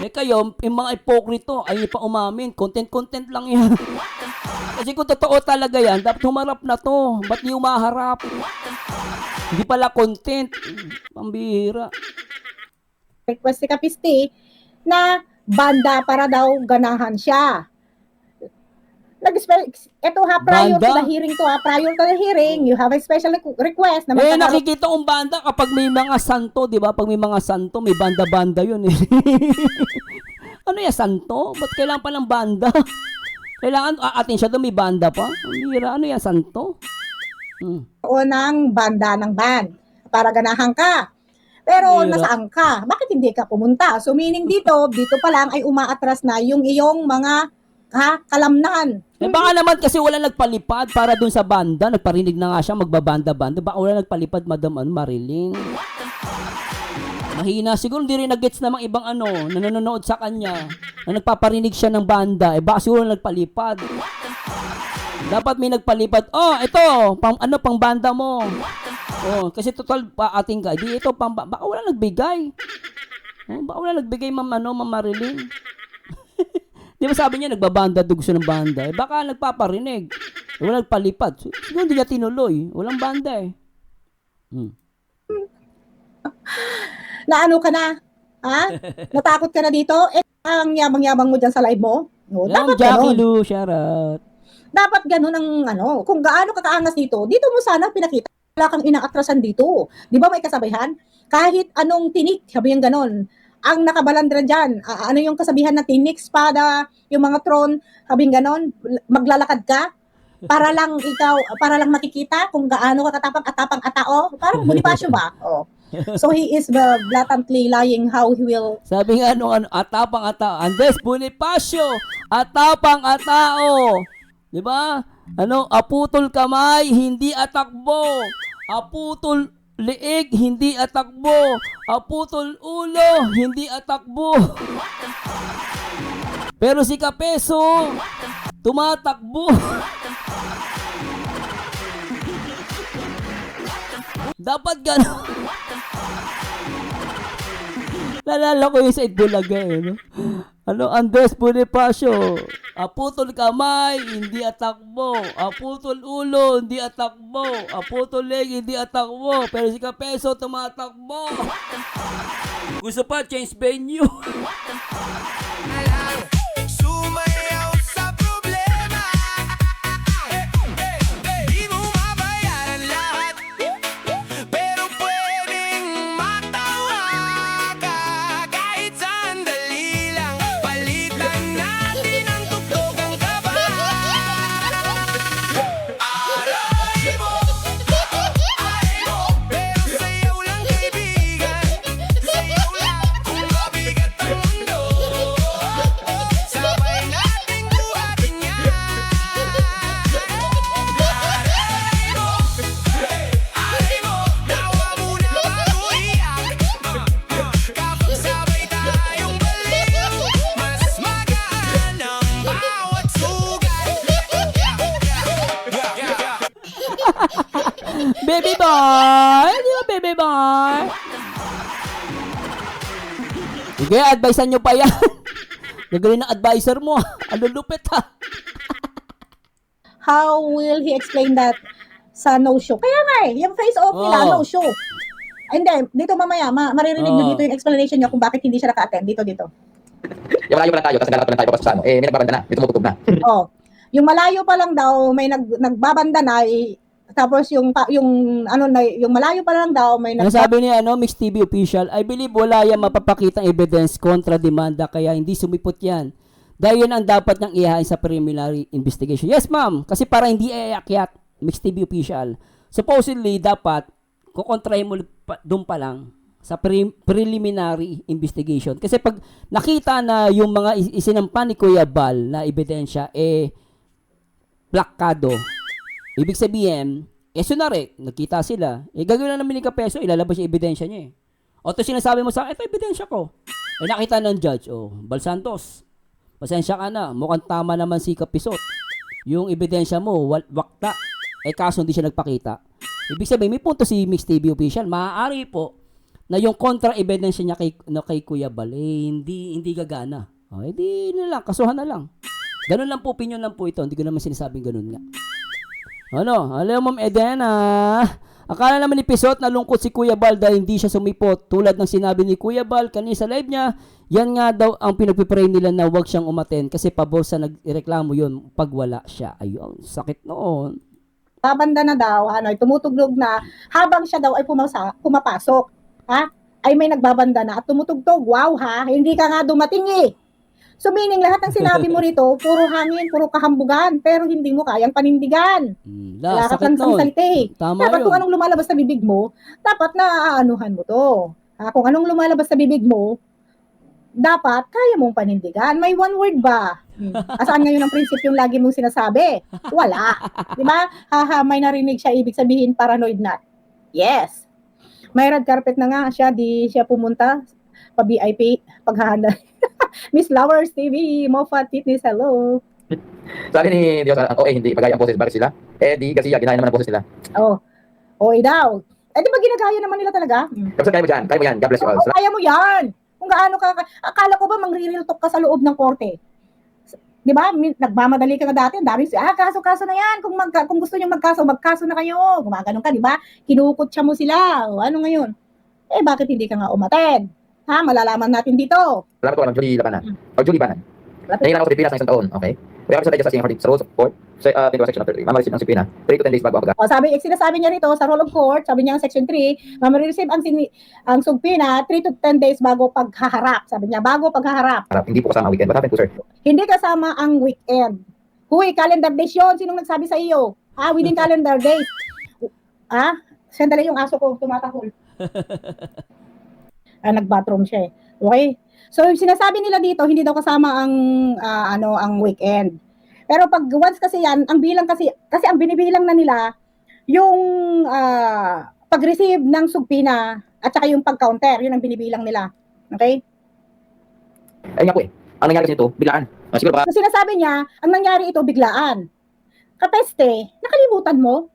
Eh kayo, yung mga ipokrito, ay pa umamin. Content lang yan. Kasi kung totoo talaga yan, dapat humarap na to. Ba't di umaharap? Hindi pala content. Pambihira. Request si Kapisti na banda para daw ganahan siya. Ito ha, prior Banda? to the hearing, you have a special request na Eh, nakikita kong banda kapag may mga santo, di ba? Pag may mga santo, may banda-banda yun eh. Ano yan, santo? Ba't kailangan pa ng banda? Kailangan aatin siya doon, may banda pa? Ang bihira, ano yan, santo? o ng banda ng band para ganahan ka. Pero Bihira. nasaan ka? Bakit hindi ka pumunta? So meaning dito pa lang ay umaatras na yung iyong mga kalamnan. Eh baka naman kasi wala nagpalipad para dun sa banda. Nagparinig na nga siya magbabanda-banda. Baka wala nagpalipad, Madam Marilyn. Mahina. Siguro hindi rin nag-gets namang ibang nanonood sa kanya. Na nagpaparinig siya ng banda. Eh baka siguro nagpalipad. Dapat may nagpalipad. Oh, ito. Pang banda mo. Oh, kasi total ating ka. Di ito baka wala nagbigay. Oh, baka wala nagbigay Ma'am Marilyn. Di ba sabi niya, nagbabanda, gusto ng banda. Eh, baka nagpaparinig. Eh, wala nagpalipad. Siguro hindi niya tinuloy. Walang banda eh. Na ano ka na? Ha? Natakot ka na dito? Eh, ang yabang-yabang mo dyan sa live mo? No, Yan, dapat Jackie ganun. Lou, shout out. Dapat ganun ang kung gaano ka kaangas dito mo sana pinakita. Wala kang inaatrasan dito. Di ba may kasabihan? Kahit anong tinik, sabi yung ganun. Ang nakabalandra dyan, ano yung kasabihan na tinik, espada, yung mga tron, sabi ganon, maglalakad ka para lang makikita kung gaano ka katapang at tao. Parang Bonifacio ba? Oh. So he is blatantly lying how he will. Sabi nga atapang atao. Andres Bonifacio, atapang atao. Di ba? Aputol kamay, hindi atakbo. Aputol liig, hindi atakbo. Aputol ulo, hindi atakbo. Pero si Kapeso, tumatakbo. Dapat gano'n. Nalala ko yung sa Itbulaga eh, no? Ano, Andres Bonifacio, aputol kamay, hindi atakbo. Aputol ulo, hindi atakbo. Aputol leg, hindi atakbo. Pero si Kapeso, tumatakbo. Gusto pa, change venue. Sumayaw sa problema. Di mo mabayaran lahat, pero pwedeng matawa ka kahit sandali lang. Palitan natin ang tuktok ang kaba. Aray mo, pero sayaw lang kaibigan. Sayaw lang kung mabigat ang mundo. Sabay nating buhatin yan. Aray mo, nawa muna bago iyak. Kapag sabay tayong baliw, mas magaan ang bawat sugat. Baby boy! Di ba, baby boy? Sige, advisean nyo pa yan. Gagaling ng advisor mo. Ano lupit ha? How will he explain that sa no-show? Kaya nga eh, yung face-off nila, Oh. no-show. Ay, hindi, dito mamaya, maririnig nyo Oh. dito yung explanation niya kung bakit hindi siya naka-attend. Dito. Yung malayo pa lang tayo, tapos naglalakad pa lang tayo papasok sa ano, may nagbabanda na, may tumutugtog na. Oh. Yung malayo pa lang daw, may nagbabanda na, tapos yung malayo pa lang daw, may Ang sabi ni Mix TV official, I believe wala yan mapapakitang evidence kontra demanda kaya hindi sumipot yan. Dahil yan ang dapat niyang ihain sa preliminary investigation. Yes ma'am, kasi para hindi iakyat, Mix TV official. Supposedly, dapat kukontrahin mo doon pa lang sa preliminary investigation. Kasi pag nakita na yung mga isinampa ni Kuya Bal na ebidensya, plakado, ibig sabihin, sunare, nagkita sila. Gagawin na namin ni Kapeso, ilalabas yung ebidensya niya eh. O ito sinasabi mo sa akin, ito ebidensya ko. Nakita ng judge, Bal Santos, pasensya ka na, mukhang tama naman si Kapisot. Yung ebidensya mo, wakta. Kaso hindi siya nagpakita. Ibig sabihin, may punto si Mix TV official. Maaari po na yung contra-ebidensya niya kay Kuya Bal, hindi gagana. Di na lang, kasuhan na lang. Ganun lang po, opinion lang po ito. Hindi ko naman sinasabing ganun nga. Alam Ma'am Edena. Akala naman ni Pisot nalungkot si Kuya Bal dahil hindi siya sumipot. Tulad ng sinabi ni Kuya Bal kanina sa live niya, yan nga daw ang pinagpipray nila na huwag siyang umaten kasi pabor sa nagreklamo yun pag wala siya. Ayun, sakit noon. babanda na daw, tumutuglog na habang siya daw ay pumapasok. Ha? Ay may nagbabanda na at tumutugtog. Wow ha, hindi ka nga dumating eh. So meaning lahat ng sinabi mo rito, puro hangin, puro kahambugan, pero hindi mo kayang panindigan. Wala ka Sakit pang noon. salita eh. Tama Dapat yun. kung anong lumalabas sa bibig mo, dapat naaanuhan mo to. Kung anong lumalabas sa bibig mo, dapat kaya mong panindigan. May one word ba? Asaan ngayon ang prinsipyong lagi mong sinasabi? Wala. Di ba? May narinig siya, ibig sabihin paranoid na. Yes. May red carpet na nga siya, di siya pumunta pa VIP, paghahanda. Miss Flowers TV, Moffat Fitness, hello. Sabi ni Dios, hindi, pagaya ang boses, bakit sila? Di Garcia, ginaya naman ang boses nila. Daw. Di ba ginagaya naman nila talaga? Kapag kaya mo yan, God bless you all. Kaya mo yan. Kung gaano ka, akala ko ba mangre-real talk ka sa loob ng korte? Di ba? Nagmamadali ka nga dati, ang dami kaso na yan. Kung gusto niyo magkaso na kayo. Gumaganon ka, di ba? Kinukutsa mo sila. O, ano ngayon? Bakit hindi ka nga umattend? Malalaman natin dito. Salamat ko, Julie Labanan. O Julie Banan. Nangilan ako sa Pilipinas ng isang taon, okay? We have decided just asking sa rules of court, sa section of 33. Mama receive ang subpoena, 3 to 10 days bago ang pagka. Sinasabi niya rito sa rule of court, sabi niya ang section 3, receive ang subpoena 3 to 10 days bago paghaharap. Sabi niya, bago paghaharap. Hindi po kasama ang weekend. What happened po, sir? Hindi kasama ang weekend. Huy, calendar days yun. Sinong nagsabi sa iyo? Within calendar days. Sandali yung aso ko, tumatahol. Nag-bathroom siya eh. Okay? So, sinasabi nila dito, hindi daw kasama ang weekend. Pero pag once kasi yan, ang bilang kasi ang binibilang na nila, yung pag-receive ng subpoena at saka yung pag-counter, yun ang binibilang nila. Okay? Ayun nga po Ang nangyari kasi ito, biglaan. Siguro baka So, sinasabi niya, ang nangyari ito biglaan. Kapeste, nakalimutan mo?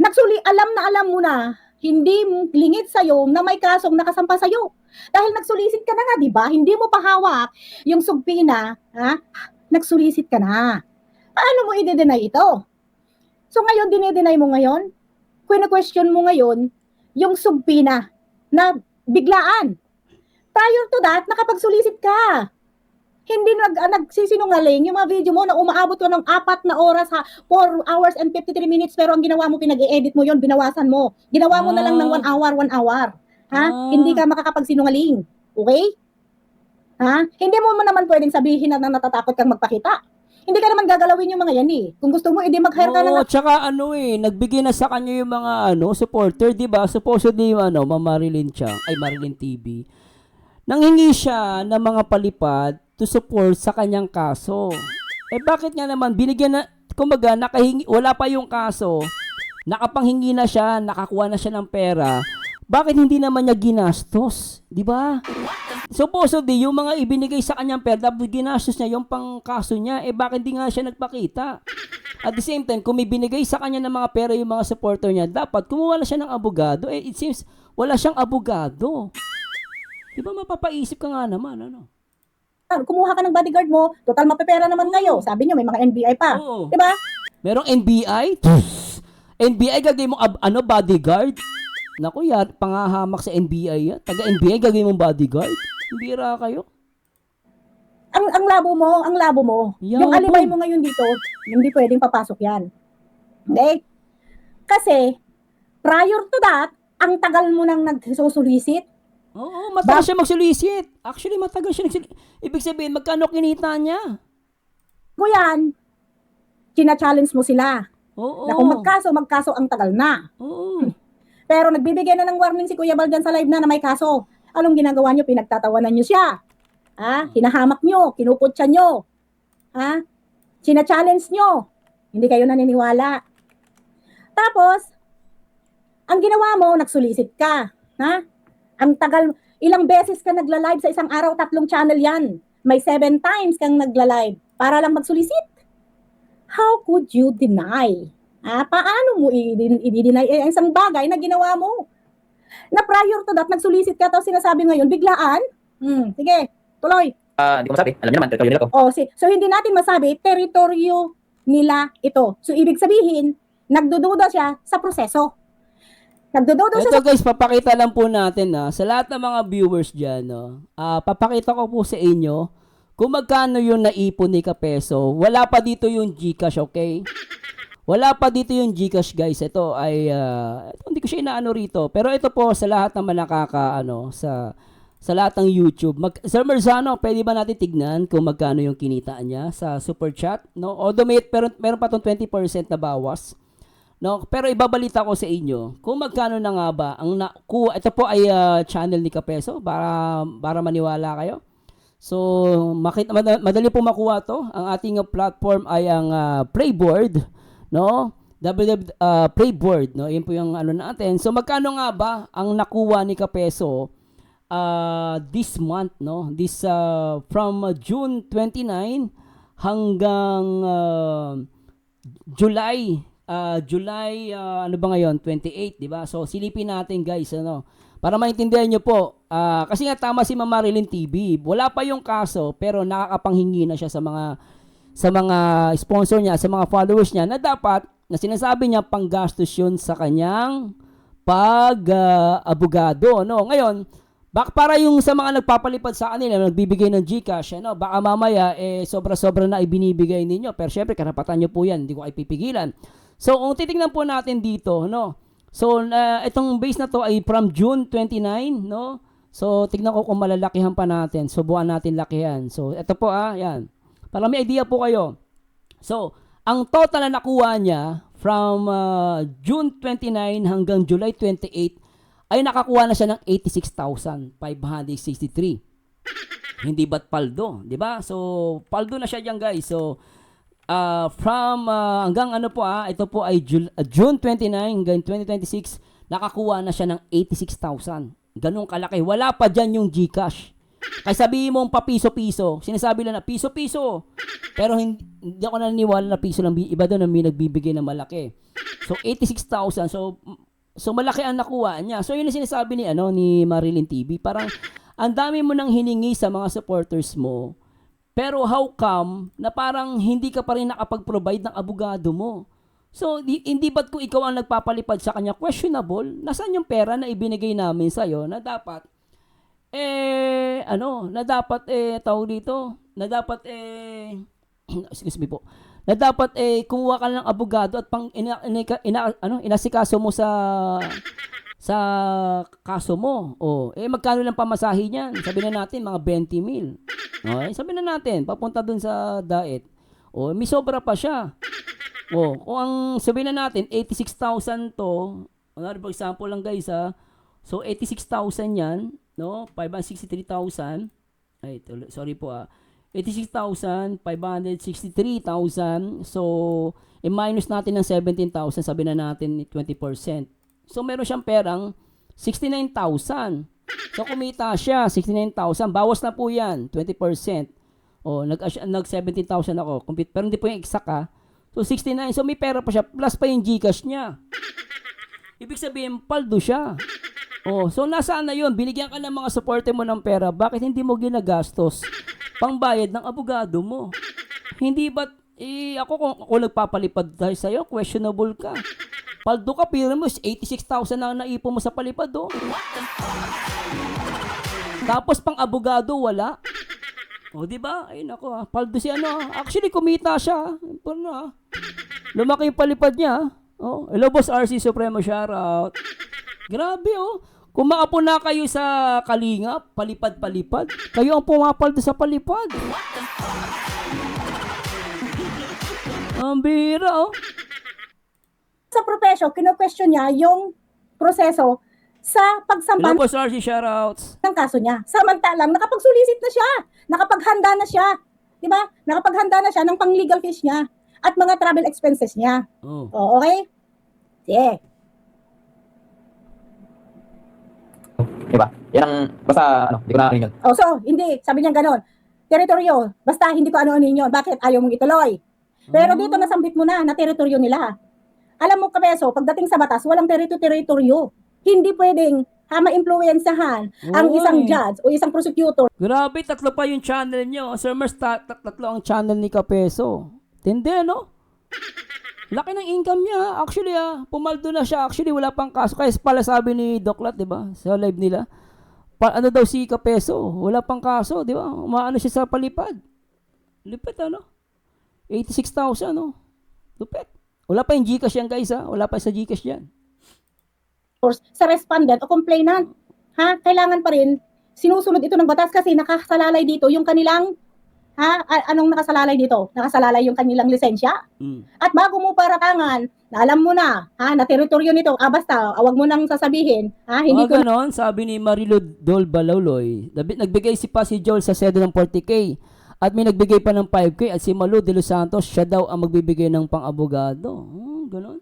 Alam mo na hindi lingid sa'yo na may kasong nakasampa sa'yo. Dahil nagsulisit ka na nga, di ba? Hindi mo pa hawak yung subpina, ha? Nagsulisit ka na. Paano mo i-deny ito? So ngayon, dinideny mo ngayon? Question mo ngayon yung subpina na biglaan. Prior to that, nakapagsulisit ka. Hindi nagsisinungaling yung mga video mo na umaabot ka ng 4 na oras, 4 hours and 53 minutes, pero ang ginawa mo, pinag-i-edit mo yon, binawasan mo. Ginawa mo na lang ng 1 hour, 1 hour. Ha? Hindi ka makakapagsinungaling. Okay? Ha? Hindi mo naman pwedeng sabihin na natatakot kang magpakita. Hindi ka naman gagalawin yung mga yan eh. Kung gusto mo, edi mag-hire ka na. Tsaka nagbigay na sa kanya yung mga supporter, 'di ba? Supposedly yung Ma'am Marilyn Marilyn TV. Nanghingi siya ng mga palipad to support sa kanyang kaso. Bakit nga naman binigyan na, kumbaga nakahingi, wala pa yung kaso, nakapanghingi na siya, nakakuha na siya ng pera. Bakit hindi naman niya ginastos? 'Di ba? Supposedly, yung mga ibinigay sa kanyang pera, dapat ginastos niya yung pangkaso niya. Bakit hindi nga siya nagpakita? At the same time, kung may binigay sa kanya ng mga pera yung mga supporter niya, dapat kumuha na siya ng abogado. It seems, wala siyang abogado. Di ba mapapaisip ka nga naman, Kumuha ka ng bodyguard mo, total mapepera naman kayo. Sabi niyo, may mga NBI pa. Oo. Di ba? Merong NBI? NBI gagawin mo bodyguard? Naku yan, pangahamak sa NBI yan. Taga-NBI gagawin mong bodyguard? Bira kayo. Ang labo mo. Yabo. Yung alibay mo ngayon dito, hindi pwedeng papasok yan. Okay? Kasi, prior to that, ang tagal mo nang nagsusulisit. Oo, matagal siya magsulisit. Actually, matagal siya nagsulisit. Ibig sabihin, magkano kinita niya? Kung yan, china-challenge mo sila. Oo. Na kung magkaso ang tagal na. Oo. Pero nagbibigay na ng warning si Kuya Bal dyan sa live na may kaso. Anong ginagawa nyo? Pinagtatawanan nyo siya. Ha? Hinahamak nyo, kinukutsa nyo. Ha? China-challenge nyo. Hindi kayo naniniwala. Tapos, ang ginawa mo, nagsulisit ka. Ha? Ang tagal, ilang beses ka nagla-live sa isang araw, 3 channel yan. May 7 times kang nagla-live para lang magsulisit. How could you deny? Paano mo i-deny isang bagay na ginawa mo? Na prior to that, nagsulisit ka, tapos sinasabi ngayon, biglaan? Sige, tuloy. Hindi ko masabi. Alam niyo naman, teritoryo nila to. So hindi natin masabi, teritoryo nila ito. So ibig sabihin, nagdududa siya sa proseso. Nagdududa siya Ito guys, papakita lang po natin sa lahat ng mga viewers dyan, papakita ko po sa inyo kung magkano yung naipon ni Kapeso. Wala pa dito yung GCash, okay? Wala pa dito yung GCash guys. Ito ay hindi ko siya inaano rito. Pero ito po sa lahat naman sa lahat ng YouTube. Sir Merzano, pwede ba natin tignan kung magkano yung kinita niya sa super chat? No? Although meron pa tong 20% na bawas. No, pero ibabalita ko sa inyo kung magkano na nga ba ang ito po ay channel ni Kapeso para maniwala kayo. So, madali po makuha to. Ang ating platform ay ang Playboard, no? Playboard, no? Yun po yung natin. So, magkano nga ba ang nakuha ni Kapeso this month, no? This from June 29 hanggang July ano ba ngayon? 28, di ba? So, silipin natin guys, para maintindihan nyo po. Kasi nga tama si Ma'am Marilyn TV. Wala pa yung kaso, pero nakakapanghingi na siya sa mga sponsor niya, sa mga followers niya, na dapat, na sinasabi niya, panggastos yun sa kanyang abogado, no? Ngayon, para yung sa mga nagpapalipad sa kanila, nagbibigay ng GCash, baka mamaya, sobra-sobra na ibinibigay ninyo. Pero syempre, karapatan nyo po yan. Hindi ko ay pipigilan. So, kung titignan po natin dito, no? So, itong base na to ay from June 29, no? So, tignan ko kung malalakihan pa natin. Subukan natin lakihan. So, ito po, yan. Para may idea po kayo. So, ang total na nakuha niya from June 29 hanggang July 28 ay nakakuha na siya ng 86,563. Hindi ba't paldo, di ba? So, paldo na siya diyan, guys. So, from hanggang ito po ay June 29 hanggang 2026, nakakuha na siya ng 86,000. Ganong kalaki. Wala pa dyan yung GCash. Kaya sabihin mo papiso-piso, sinasabi lang na piso-piso. Pero hindi ako naniniwala na piso lang. Iba doon na may nagbibigay na malaki. So, 86,000. So, So malaki ang nakuha niya. So yun ang sinasabi ni Marilyn TV. Parang ang dami mo nang hiningi sa mga supporters mo. Pero how come na parang hindi ka pa rin nakapag-provide ng abogado mo? So hindi ba't kung ikaw ang nagpapalipad sa kanya questionable? Nasaan yung pera na ibinigay namin sa iyo na dapat tawag dito, na dapat excuse me po, na dapat kumuha ka ng abogado at inasikaso mo sa kaso mo. Magkano lang pamasahe niyan? Sabi na natin mga 20,000. Okay, sabi na natin papunta dun sa diet. May sobra pa siya. Kung ang sabi na natin 86,000 to, for example lang guys so 86,000 yan, no? 563,000. Sorry po 86,000, 563,000. So, i-minus natin ng 17,000, sabi na natin 20%. So, meron siyang perang 69,000. So, kumita siya, 69,000. Bawas na po yan, 20%. Nag 17,000 ako. Pero hindi po yung exact So, 69. So, may pera pa siya. Plus pa yung Gcash niya. Ibig sabihin, paldo siya. So, nasaan na yun? Binigyan ka ng mga supporter mo ng pera. Bakit hindi mo ginagastos pangbayad ng abogado mo? Hindi ba't, kung ako nagpapalipad tayo sa'yo, questionable ka. Paldo ka, pira mo, 86,000 na naipon mo sa palipad, Tapos pang abogado, wala. Di ba? Ay, nako, paldo si Actually, kumita siya. Lumaki yung palipad niya. Hello, Boss RC Supremo, shoutout. Grabe, Kung makapo na kayo sa Kalingap, palipad-palipad, kayo ang pumapaldo sa palipad. Ang bira, Sa profession, kino-question niya yung proseso sa pagsampa Hello, Boss RC, shoutouts. ng kaso niya. Samantalang nakapag-solicit na siya, nakapaghanda na siya, di ba? Nakapaghanda na siya ng pang-legal fees niya at mga travel expenses niya. Okay? Sige. Diba? Yan ang, basta, di ko na yun. So, hindi. Sabi niya gano'n. Teritoryo. Basta hindi ko ano-anin yun. Bakit ayaw mong ituloy? Pero dito nasambit mo na teritoryo nila. Alam mo, kapeso, pagdating sa batas, walang teritoryo. Hindi pwedeng ma-influensyahan ang isang judge o isang prosecutor. Grabe, 3 pa yung channel nyo. Sir Mers, 3 ang channel ni Kapeso. Tindi, Laki ng income niya. Actually, pumaldo na siya. Actually, wala pang kaso. Kaya pala sabi ni Doklat, di ba? Sa live nila. Ano daw si Kapeso? Wala pang kaso, di ba? Umaano siya sa palipad. Lupit, 86,000, Lupit. Wala pa yung Gcash yan, guys, Wala pa sa Gcash yan. Sa respondent o complainant, kailangan pa rin sinusunod ito ng batas kasi nakasalalay dito yung kanilang anong nakasalalay dito? Nakasalalay yung kanilang lisensya. At bago mo paratangan, na alam mo na teritoryo nito, basta, wag mo nang sasabihin, hindi ko ganon, sabi ni Marilo Dol Balawloy, nagbigay si Joel sa sedo ng 40K at may nagbigay pa ng 5K at si Malu de Los Santos, siya daw ang magbibigay ng pang-abogado. Ganon.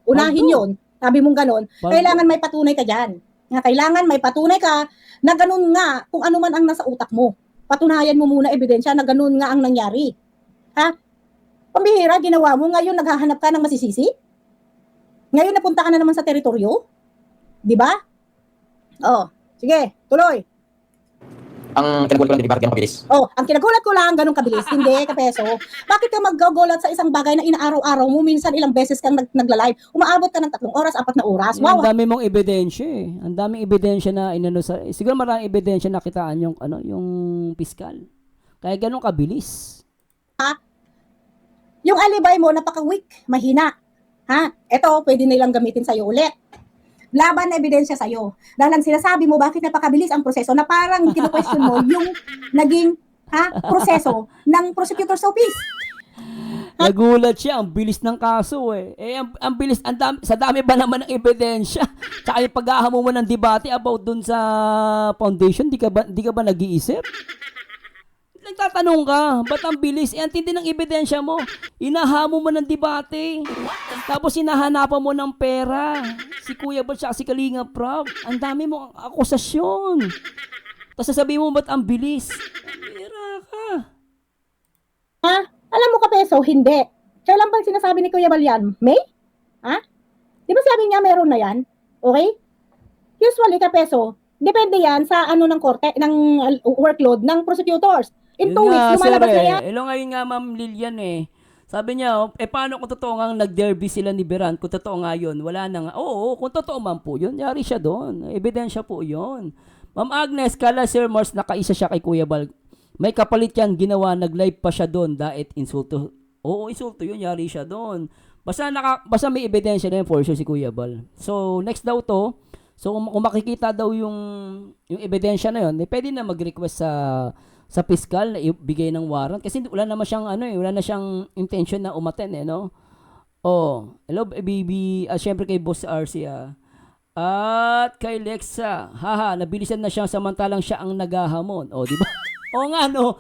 Unahin yun. Sabi mong ganon. Kailangan may patunay ka dyan. Kailangan may patunay ka na ganon nga kung ano man ang nasa utak mo. Patunayan mo muna ebidensya na ganun nga ang nangyari. Pambihira, ginawa mo, ngayon naghahanap ka ng masisisi? Ngayon napunta ka na naman sa teritoryo? Di ba? Sige, tuloy. Ang kinagulat ko lang, bakit ganun kabilis? Ang kinagulat ko lang, ganun kabilis. Hindi, Kapeso. Bakit ka maggugulat sa isang bagay na inaaraw-araw mo, minsan ilang beses kang nagla-live, umaabot ka ng 3 oras, 4 na oras. Wow. Ang dami mong ebidensya Ang daming ebidensya na siguro maraming ebidensya na kitaan yung piskal. Kaya ganun kabilis. Yung alibay mo, napaka-weak, mahina. Ito, pwede nilang gamitin sa'yo ulit. Laban na ebidensya sa'yo. Dahil ang sinasabi mo, bakit napakabilis ang proseso na parang kino-question mo yung naging proseso ng prosecutor's office. Nagulat siya, ang bilis ng kaso ang bilis, sa dami ba naman ng ebidensya? Tsaka yung paghahamo mo ng debate about dun sa foundation, di ka ba nag-iisip? Nagtatanong ka, ba't ang bilis? Ang tindi ng ebidensya mo. Inahamo mo ng debate. Tapos hinahanapan mo ng pera. Si Kuya Bal siya si Kalinga Prab. Ang dami mo ang akusasyon. Tapos sasabihin mo ba't ang bilis? Pera ka. Alam mo, Kapeso, hindi. Kailan bang sinasabi ni Kuya Bal yan? May? Di ba sabi niya meron na yan? Okay? Usually, kapeso, depende yan sa ano ng korte, ng workload ng prosecutors. In 2 weeks, lumalabas na yan. Elo ngayon nga, Ma'am Lilian eh. Sabi niya, paano kung totoo nga nag-derby sila ni Beran? Kung totoo nga yun, wala na nga. Oo, kung totoo man po yun, yari siya doon. Ebidensya po yun. Ma'am Agnes, kala Sir Mars, nakaisa siya kay Kuya Bal. May kapalit yan, ginawa, nag-live pa siya doon, dahil insulto. Oo, insulto yun, yari siya doon. Basta may ebidensya na yun for sure si Kuya Bal. So, next daw to, so kung makikita daw yung ebidensya na yun, pwede na mag-request sa piskal na ibigay ng warrant kasi wala naman siyang wala na siyang intention na umaten no. Oh, hello baby, syempre kay Boss RC at kay Lexa. Haha, nabilisan na siya samantalang siya ang naghahamon. Oh, di ba? Oo nga no.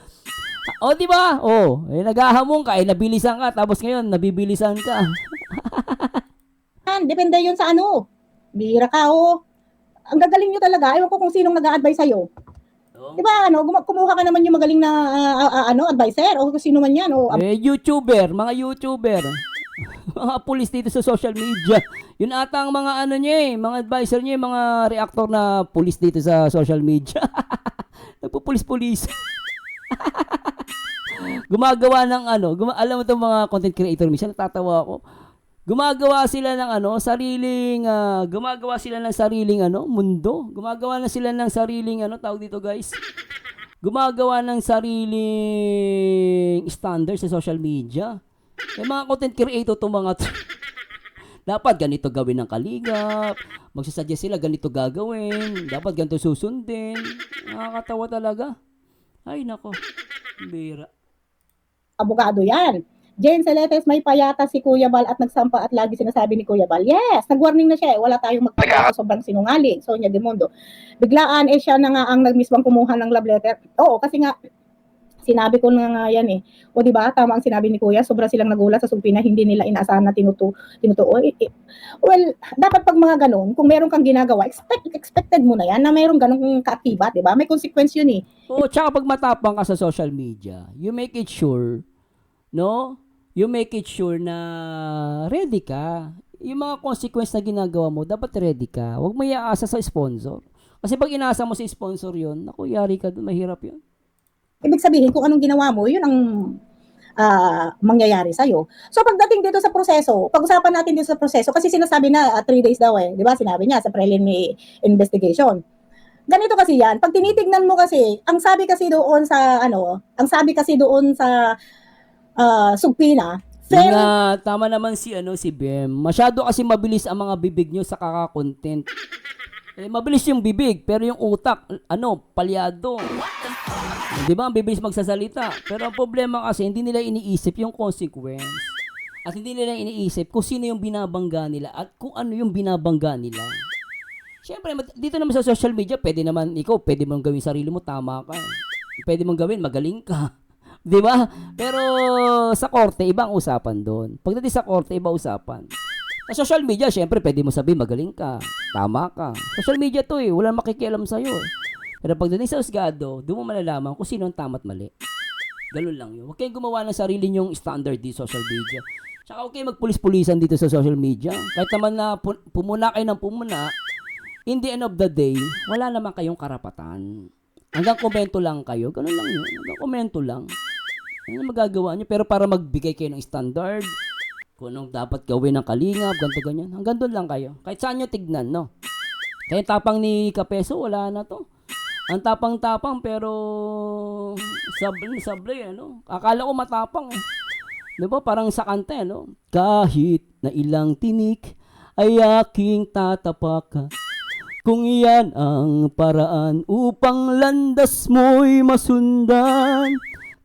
Oh, di ba? Oh, naghahamon ka, nabilisan ka tapos ngayon nabibilisan ka. Depende yun sa ano. Bihira ka, oh. Ang gagaling nyo talaga. Ewan ko kung sinong nag-a-advise sa'yo. Di ba, kumuha ka naman yung magaling na, advisor, o kung sino man yan, o mga YouTuber, mga pulis dito sa social media. Yun ata ang mga mga advisor niya, mga reactor na pulis dito sa social media. Nagpupulis-pulis. Gumagawa ng alam mo itong mga content creator, minsan natatawa ako. Gumagawa sila ng sariling mundo. Gumagawa na sila ng sariling tawag dito guys. Gumagawa ng sariling standard sa social media. Yung mga content creator itong mga dapat ganito gawin ng Kalingap. Magsasuggest sila ganito gagawin. Dapat ganito susundin. Nakakatawa talaga. Ay nako. Bira. abogado yan. Jane Celetes, may payata si Kuya Bal at nagsampa at lagi sinasabi ni Kuya Bal. Yes, nag-warning na siya. Wala tayong magpapasa sobrang sinungaling. Sonia Demondo. Biglaan siya na nga ang nagmisbang kumuha ng love letter. Oo, kasi nga sinabi ko na nga yan eh. O di ba, tama ang sinabi ni Kuya, sobra silang nagulat sa sumpi na hindi nila inaasahan na tinutuo. Well, dapat pag mga ganun, kung meron kang ginagawa, expected mo na yan na meron ganung kaaktibat, di ba? May consequence yun eh. Oo, tsaka pag matapang ka sa social media, you make it sure, no? You make it sure na ready ka. Yung mga consequence na ginagawa mo, dapat ready ka. Huwag mo iaasa sa sponsor. Kasi pag inaasa mo sa sponsor yun, naku, yari ka doon, mahirap yun. Ibig sabihin, kung anong ginawa mo, yun ang mangyayari sa'yo. So, pagdating dito sa proseso, pag-usapan natin dito sa proseso, kasi sinasabi na 3 days daw eh. Di ba? Sinabi niya sa preliminary investigation. Ganito kasi yan. Pag tinitignan mo kasi, ang sabi kasi doon sa sugpina, Yung tama naman si Bem. Masyado kasi mabilis ang mga bibig nyo sa kaka-content. Mabilis yung bibig, pero yung utak, palyado. Di ba? Ang bibilis magsasalita. Pero ang problema kasi, hindi nila iniisip yung consequence. At hindi nila iniisip kung sino yung binabangga nila at kung ano yung binabangga nila. Siyempre, dito naman sa social media, pwede mong gawin sarili mo, tama ka. Pwede mong gawin, magaling ka. Di ba? Pero sa korte, ibang usapan doon. Pagdating sa korte, ibang usapan. Sa social media, syempre, pwede mo sabihin, magaling ka. Tama ka. Social media to eh. Walang makikialam sa'yo eh. Pero pagdating sa husgado, doon mo malalaman kung sino ang tama't mali. Ganun lang yun. Huwag kayong gumawa ng sarili nyong standard di social media. Tsaka huwag kayong magpulis-pulisan dito sa social media. Kahit naman na pumuna kayo ng pumuna, in the end of the day, wala naman kayong karapatan. Hanggang komento lang kayo. Ganun lang yun. Hanggang komento lang. Ano magagawa nyo? Pero para magbigay kayo ng standard, kung anong dapat gawin ng Kalingap, ganito ganyan. Hanggang doon lang kayo. Kahit saan nyo tignan, no? Kaya tapang ni Kapeso, wala na to. Ang tapang-tapang pero sablay, Akala ko matapang eh. Diba? Parang sa kanta, Kahit na ilang tinik ay aking tatapakan. Kung iyan ang paraan upang landas mo'y masundan.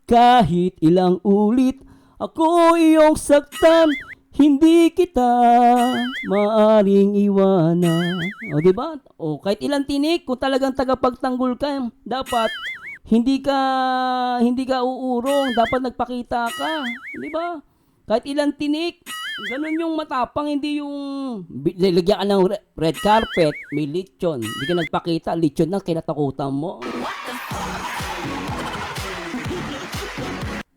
Kahit ilang ulit ako iyong saktan, hindi kita maaring iwanan. O, diba? O, kahit ilang tinik, kung talagang tagapagtanggol ka, dapat hindi ka uurong, dapat nagpakita ka. Diba? Kahit ilang tinik, ganun yung matapang, hindi yung lagyan ka ng red carpet, may lechon. Hindi ka nagpakita, lechon na kinatakutan mo.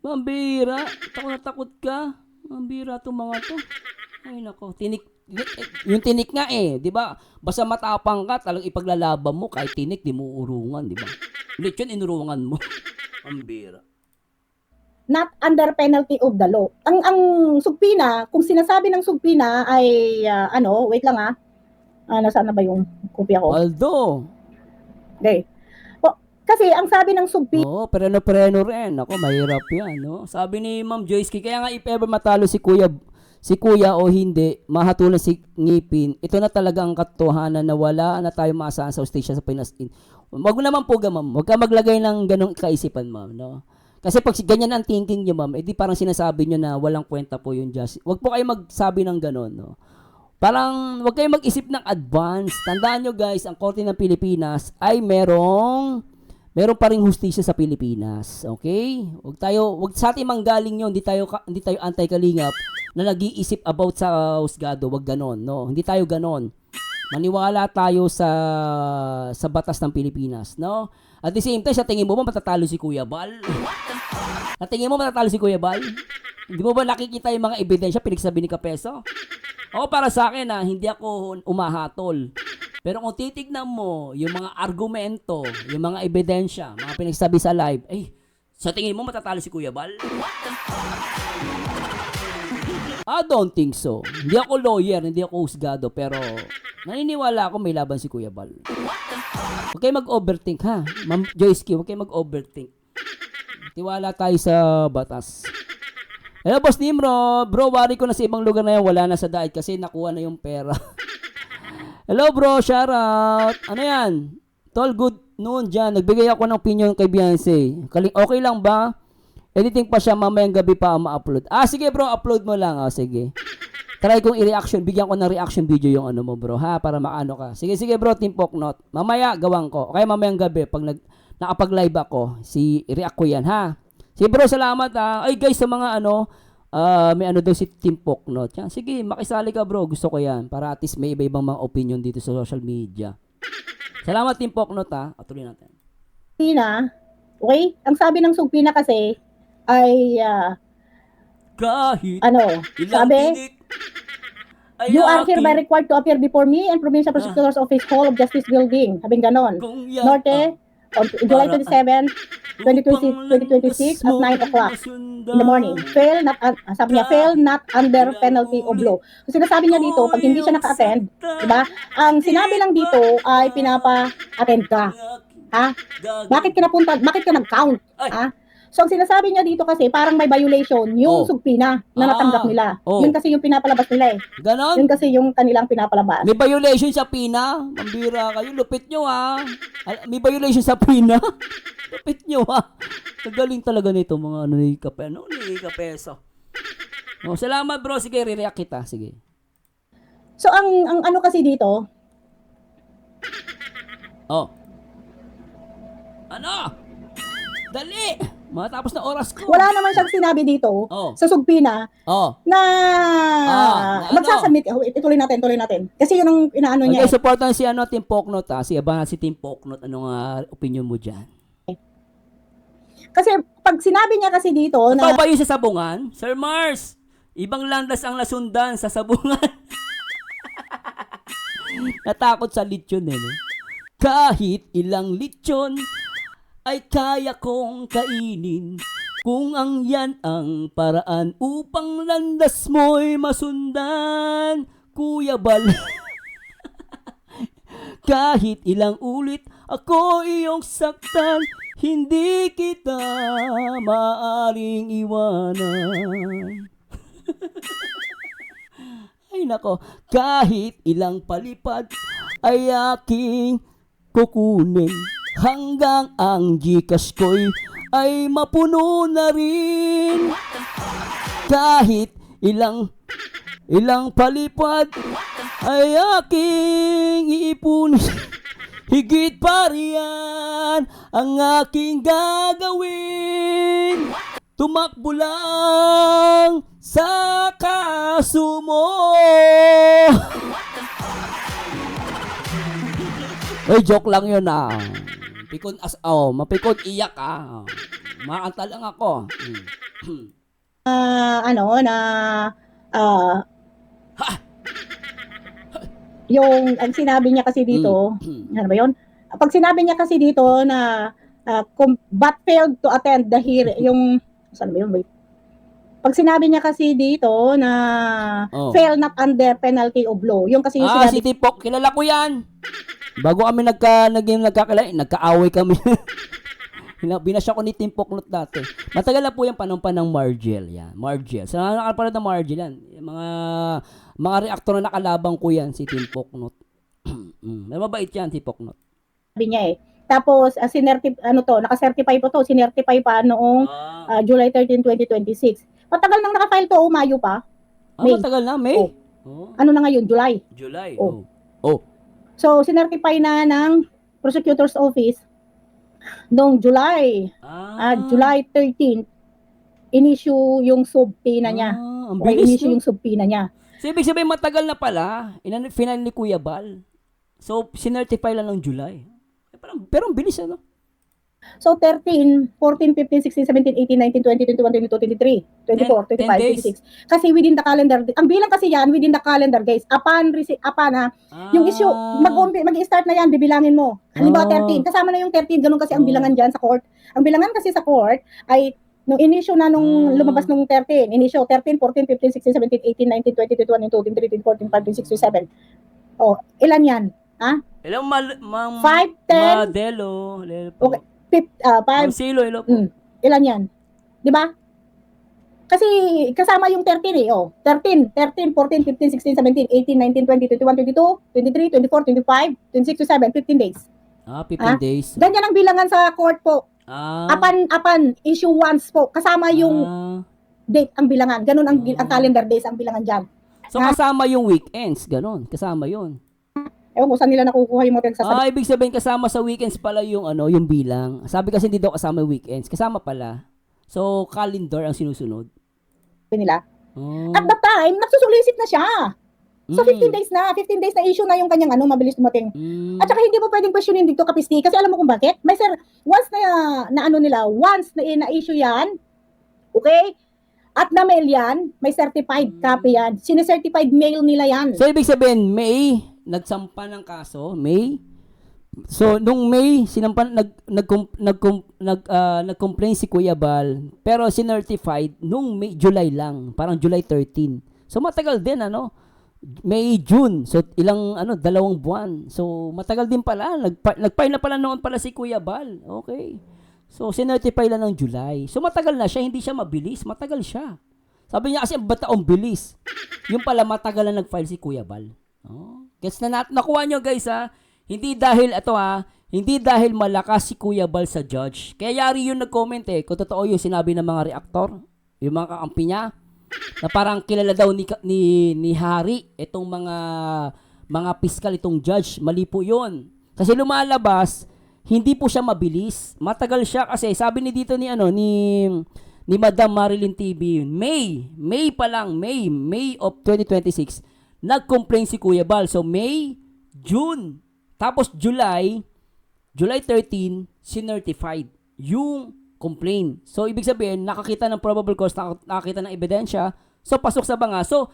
Mambira, takot na takot ka. Mambira itong mga to. Ay nako, Yung tinik nga eh, 'di ba? Basta matapang ka, talagang ipaglalaban mo kahit tinik di mo urungan, 'di ba? Lechon inurungan mo. Ang bira. Not under penalty of the law. Ang sugpina, kung sinasabi ng sugpina ay wait lang nasaan na ba yung kopya ko? Aldo. Okay. Kasi ang sabi ng sugpina, Oo, preno-preno rin. Ako, mahirap yan, no? Sabi ni Ma'am Joyce, kaya nga if ever matalo si Kuya o hindi, mahatulan si Ngipin, ito na talaga ang katotohanan na wala na tayo maasahan sa hostisya sa Pinas. Wag mo naman po, ma'am. Wag ka maglagay ng ganong kaisipan, ma'am, no? Kasi pag ganyan ang thinking nyo, ma'am, edi parang sinasabi nyo na walang kwenta po yung justice. Wag po kayo magsabi ng ganon, no? Parang wag kayo mag-isip ng advance. Tandaan nyo, guys, ang Korte ng Pilipinas ay meron pa ring hustisya sa Pilipinas. Okay? Wag sa atin manggaling 'yon. Hindi tayo anti-kalingap na nag-iisip about sa husgado. Wag ganon, no? Hindi tayo ganon. Maniwala tayo sa batas ng Pilipinas, no? At the same time, sa tingin mo ba matatalo si Kuya Bal? Sa tingin mo matatalo si Kuya Bal? Hindi mo ba nakikita yung mga ebidensya pinagsabi ni Kapeso? Ako para sa akin hindi ako umahatol. Pero kung titignan mo yung mga argumento, yung mga ebidensya, mga pinagsabi sa live, sa tingin mo matatalo si Kuya Bal? I don't think so. Hindi ako lawyer, hindi ako husgado, pero naniniwala ako may laban si Kuya Bal. Huwag kayo mag-overthink, ha? Ma'am Joyce Q, huwag kayo mag-overthink. Tiwala tayo sa batas. Hello, Boss Nimro. Bro, wari ko na sa ibang lugar na yan. Wala na sa diet kasi nakuha na yung pera. Hello bro, shout out. Ano yan? Tol, good noon dyan. Nagbigay ako ng opinion kay Beyonce. Okay lang ba? Editing pa siya, mamayang gabi pa ma-upload. Sige bro, upload mo lang. Sige. Try kong i-reaction. Bigyan ko ng reaction video yung ano mo bro, ha? Para maano ka. Sige bro, Team Poknot. Mamaya, gawin ko. Okay, mamayang gabi. Pag nakapag-live ako, i-react ko yan, ha? Sige bro, salamat ha. Ay guys, sa mga may ano daw si Team Poknot. Yan. Sige, makisali ka bro. Gusto ko yan. Para at least may iba-ibang mga opinion dito sa social media. Salamat Team Poknot ha. Tuloy natin. okay? Ang sabi ng sugpina kasi ay kahit sabi, you are aking hereby required to appear before me and Provincial Prosecutor's Office Hall of Justice Building. Sabing ganon. Norte, on July 27, 2026 at 9 o'clock in the morning. Sabi niya, fail not under penalty of law. So sinasabi niya dito, pag hindi siya naka-attend, diba? Ang sinabi lang dito ay pinapa-attend ka. Ha? Bakit ka nag-count? Ha? So ang sinasabi niya dito kasi parang may violation yung sugpina na natanggap nila. Yun kasi yung pinapalabas nila eh. Ganon? Yun kasi yung kanilang pinapalabas. May violation sa PINA? Mambira kayo. Lupit nyo ha. May violation sa PINA? Lupit nyo ha. Nagaling talaga nito mga ni Kapeso. Salamat bro. Sige, re-react kita. Sige. So ang ano kasi dito, ano? Dali! Matapos na oras ko. wala naman siyang sinabi dito sa sugpina na magsasubmit. Ituloy natin. Kasi yun ang inaano niya. Okay, supportan si Team Poknot ha. Abangan si Team Poknot. Anong opinion mo dyan? Kasi pag sinabi niya kasi dito Ito na ba yung sa sabungan? Sir Mars, ibang landas ang nasundan sa sabungan. Natakot sa lechon no? Kahit ilang lechon ay kaya kong kainin kung ang yan ang paraan upang landas mo'y masundan, Kuya Bal. Kahit ilang ulit ako iyong saktan, hindi kita maaring iwanan. Ay nako, kahit ilang palipad ay aking kukunin hanggang ang Gcash ko'y ay mapuno na rin. Kahit ilang palipad ay aking iipunin. Higit pa riyan ang aking gagawin. Tumakbo lang sa kaso mo. Joke lang yun mapikon iyak Maanta lang ako. ang sinabi niya kasi dito, ano ba yun? Pag sinabi niya kasi dito na but failed to attend the hearing, yung, saan ba yun? Wait. Pag sinabi niya kasi dito na fail not under penalty of law, yung kasi yung Si sinabi, Tipok, kilala ko yan. Bago kami nagkaaway kami. Binasya ko ni Tim Poclot dati. Matagal na po yung panumpan ng Margel. Yan, Margel. Sa nakapanood ng Margel yan. Yung mga reaktor na nakalabang ko yan, si Tim Poclot. Mabait yan, si Poclot. sabi niya eh. Tapos, naka-certify po to, sinertify pa noong July 13, 2026. Matagal nang nakafile to, Mayo pa. May. Matagal na, May. Ano na ngayon, July. July. Oh. So, sinertify na ng Prosecutor's Office noong July. July 13, in-issue yung subpoena niya. Ang bilis, in-issue yung subpoena niya. So, ibig sabihin, matagal na pala. Final ni Kuya Bal. So, sinertify lang ng July. Pero ang bilis, ano? So, 13, 14, 15, 16, 17, 18, 19, 20, 21, 22, 23, 24, 25, 26. Kasi within the calendar, ang bilang kasi yan, within the calendar, guys. Yung issue, mag-start na yan, bibilangin mo. Halimbawa, 13. Kasama na yung 13, ganun kasi ang bilangan dyan sa court. Ang bilangan kasi sa court ay nung in-issue na nung lumabas nung 13, in-issue 13, 14, 15, 16, 17, 18, 19, 20, 21, 22, 23, 24, 25, 26, 27. Oh, ilan yan? Ha? Hello, 5, 5, 10. Madelo. Okay. 5. Silo, hello po. Ilan yan? Di ba? Kasi kasama yung 13 eh. 13, 14, 15, 16, 17, 18, 19, 20, 21, 22, 23, 24, 25, 26, 27, 15 days. 15 days. Ganyan ang bilangan sa court po. Apan, issue once po. Kasama yung date ang bilangan. Ganun ang calendar days ang bilangan dyan. So, kasama yung weekends. Ganon. Kasama yun. Ewan ko saan nila nakukuha yung mga sasabihin. Ibig sabihin kasama sa weekends pala yung yung bilang. Sabi kasi hindi daw kasama yung weekends. Kasama pala. So, calendar ang sinusunod. Nila. At that time, nagsusulisit na siya. So, 15 days na. 15 days na issue na yung kanyang mabilis dumating. At saka hindi mo pwedeng questionin dito, Kapisti. Kasi alam mo kung bakit? May once once na issue yan, okay? At na-mail yan, may certified copy yan. Sine-certified mail nila yan. So, ibig sabihin, May, nagsampa ng kaso, May. So, nung May, nag-complain si Kuya Bal, pero sinertified nung July lang, parang July 13. So, matagal din, May, June. So, 2 buwan. So, matagal din pala. Nag-file na pala noon pala si Kuya Bal. Okay. So, sinertify lang ng July. So, matagal na siya. Hindi siya mabilis. Matagal siya. Sabi niya kasi, ba't ang bilis? Yung pala, matagal na nag-file si Kuya Bal. Gets na nakuha nyo, guys, ha? Hindi dahil malakas si Kuya Bal sa judge. Kaya yari yung nag-comment kung totoo yung sinabi ng mga reaktor, yung mga kakampi niya, na parang kilala daw ni Hari itong mga piskal, itong judge. Mali po yun. Kasi lumalabas, hindi po siya mabilis. Matagal siya kasi sabi ni dito ni Madam Marilyn TV, May pa lang, May of 2026, nag-complain si Kuya Bal. So May, June, tapos July 13, sinertified yung complaint. So ibig sabihin, nakakita ng probable cause, nakakita ng ebidensya, so pasok sa banga. So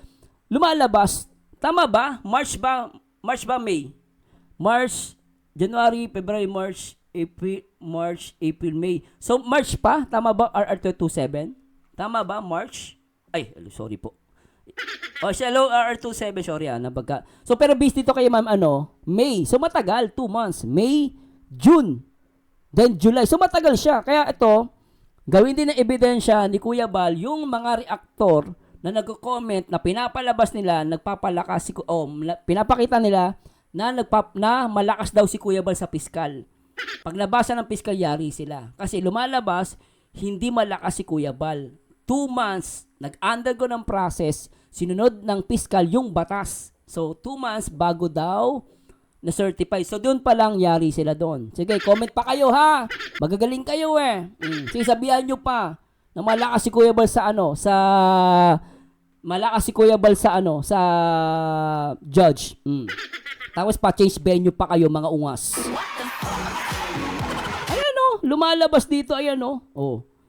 lumalabas, tama ba? March ba, May? March, January, February, March, April, May. So, March pa? Tama ba? RR227? Tama ba? March? Ay, sorry po. Hello, RR27. Sorry, So, pero based dito kay ma'am, May. So, matagal. 2 months. May, June. Then, July. So, matagal siya. Kaya ito, gawin din ng ebidensya ni Kuya Bal yung mga reaktor na nag-comment na pinapalabas nila, nagpapalakas pinapakita nila na malakas daw si Kuya Bal sa piskal. Paglabasa ng piskal, yari sila. Kasi lumalabas, hindi malakas si Kuya Bal. 2 months, nag-undergo ng process, sinunod ng piskal yung batas. So, 2 months bago daw na-certify. So, doon pa lang yari sila doon. Sige, comment pa kayo, ha? Magagaling kayo, Sige, sabihan nyo pa na malakas si Kuya Bal sa malakas si Kuya Bal sa sa judge. Tapos pa-change venue pa kayo, mga ungas. Ayan lumalabas dito, ayan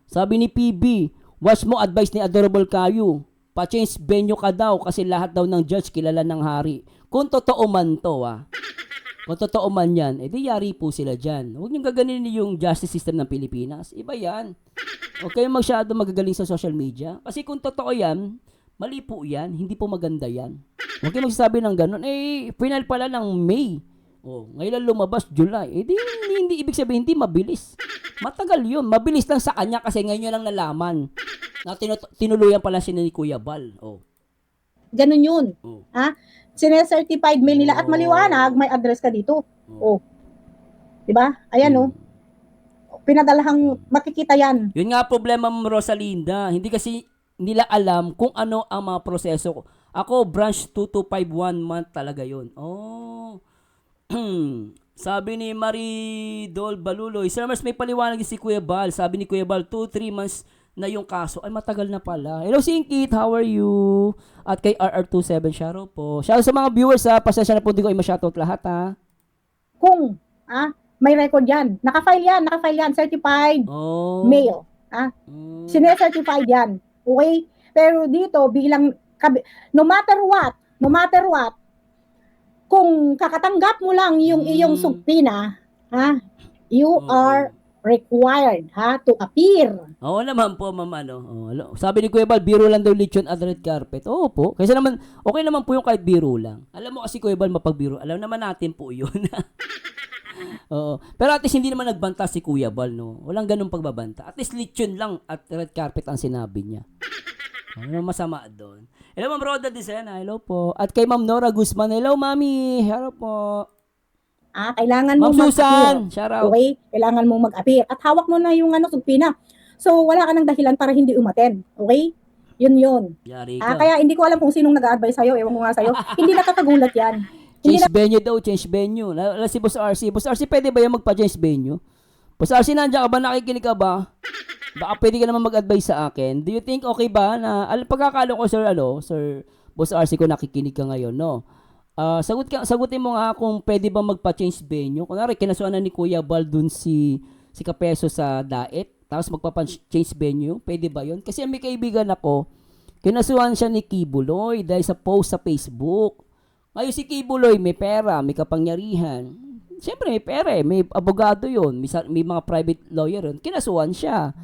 Sabi ni PB, watch mo advice ni Adorable Kayu. pa-change venue ka daw kasi lahat daw ng judge kilala ng hari. Kung totoo man to, kung totoo man yan, edi yari po sila dyan. Huwag niyong gaganin yung justice system ng Pilipinas. Iba yan. Huwag kayong masyado magagaling sa social media. Kasi kung totoo yan, mali po yan. Hindi po maganda yan. Huwag kayong magsasabi ng ganun. Final pala ng May. Ngayon lang lumabas, July. Hindi ibig sabihin, hindi mabilis. Matagal yun. Mabilis lang sa kanya kasi ngayon niya lang nalaman na tinuluyan pala si ni Kuya Bal. Ganun yun. Ha? Sine-certified mail nila at Oh. maliwanag, may address ka dito. Diba? Ayan Pinadalahang makikita yan. Yun nga problema mo, Rosalinda. Hindi kasi nila alam kung ano ang mga proseso. Ako, branch 2251 month talaga yun. Sabi ni Maridol Baluloy, Sir, mas may paliwanag si Kuya Bal. Sabi ni Kuya Bal, 2-3 months na yung kaso. Ay, matagal na pala. Hello, Singkit. How are you? At kay RR27, Sharo po. Sharo sa mga viewers, pasensya na po, hindi ko i-shoutout lahat, Kung, may record yan. Naka-file yan. Certified mail. Sine-certified yan. Okay? Pero dito, no matter what, kung kakatanggap mo lang yung iyong subpoena, you are required to appear. Oo naman po, ma'am. Sabi ni Kuya Bal, biro lang daw lechon at red carpet. Oo po. Kasi naman, okay naman po yung kahit biro lang. Alam mo kasi Kuya Bal, mapagbiro. Alam naman natin po yun. Oo. Pero at least hindi naman nagbanta si Kuya Bal, no? Walang ganung pagbabanta. At least lechon lang at red carpet ang sinabi niya. Ano masama doon? Hello, Ma'am Roda Dicena. Hello po. At kay Ma'am Nora Guzman. Hello, Mami. Hello po. Kailangan mo Ma'am Susan. Shout out. Okay? Kailangan mo mag-appear. At hawak mo na yung subpoena. So, wala ka ng dahilan para hindi umattend. Okay? Yun. Yari ka. Kaya hindi ko alam kung sinong nag-a-advise sa'yo. Ewan ko nga sa'yo. Hindi nakakagulat yan. Change venue daw, change venue. Si Boss RC. Boss RC, pwede ba yung magpa-change venue? Boss RC, nandiyan ka ba? Nakikinig ka ba? Baka pwede ka naman mag-advise sa akin. Do you think okay ba na, pagkakalo ko, Sir Boss RC, kung nakikinig ka ngayon, no? Sagutin mo nga kung pwede ba magpa-change venue. Kunwari, kinasuan na ni Kuya Bal dun si Kapeso sa Daet, tapos magpa-change venue. Pwede ba yun? Kasi may kaibigan ako, kinasuan siya ni Kibuloy dahil sa post sa Facebook. Ngayon si Kibuloy, may pera, may kapangyarihan. Siyempre, may pera may abogado yun, may mga private lawyer yun. Kinasuan siya.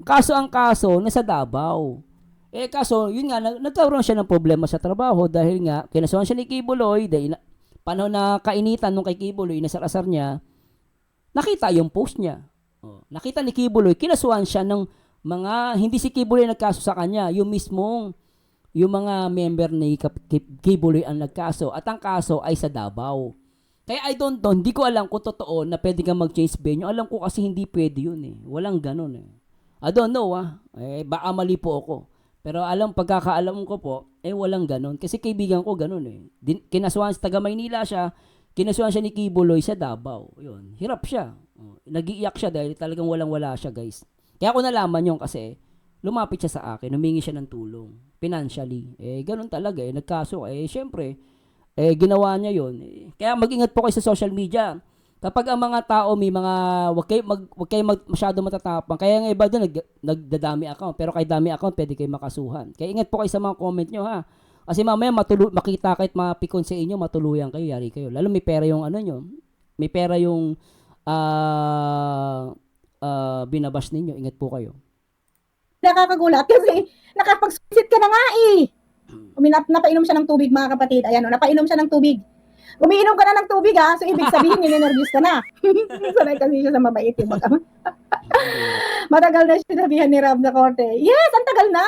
Ang kaso, nasa Davao. Kaso, yun nga, nagkaroon siya ng problema sa trabaho dahil nga, kinasuhan siya ni Kibuloy, dahil panahon na kainitan nung kay Kibuloy, nasar-asar niya, nakita yung post niya. Nakita ni Kibuloy, kinasuhan siya ng mga, hindi si Kibuloy nagkaso sa kanya, yung mga member ni Kibuloy ang nagkaso, at ang kaso ay sa Davao. Kaya I don't know, hindi ko alam kung totoo na pwede kang mag-change venue. Alam ko kasi hindi pwede yun Walang ganun I don't know baka mali po ako. Pero pagkakaalam ko po, walang ganun. Kasi kaibigan ko ganun Kinasuhan sa taga Maynila siya, kinasuhan siya ni Kibuloy sa Davao. Yun, hirap siya. Nag-iiyak siya dahil talagang walang-wala siya, guys. Kaya ako nalaman yun kasi lumapit siya sa akin, humingi siya ng tulong, financially. Ganun talaga nagkaso. Syempre, ginawa niya yun. Kaya mag-ingat po kayo sa social media. Kapag ang mga tao may mga wag kayo masyado matatapang. Kaya nga iba doon nagdadami account, pero kay dami account pwede kayo makasuhan. Kaya ingat po kayo sa mga comment nyo Kasi mamaya makita kahit mapikon sa inyo, matuluyan kayo, yari kayo. Lalo may pera yung nyo. May pera yung binabash ninyo. Ingat po kayo. Nakakagulat kasi nakapag-suicide ka na nga napainom siya ng tubig, mga kapatid. Ayan napainom siya ng tubig. Umiinom ka na ng tubig so ibig sabihin ninenervyos ka na. Sanay kasi siya sa mabait yung Matagal na siya sabihan ni Rab na Corte. Yes, ang tagal na.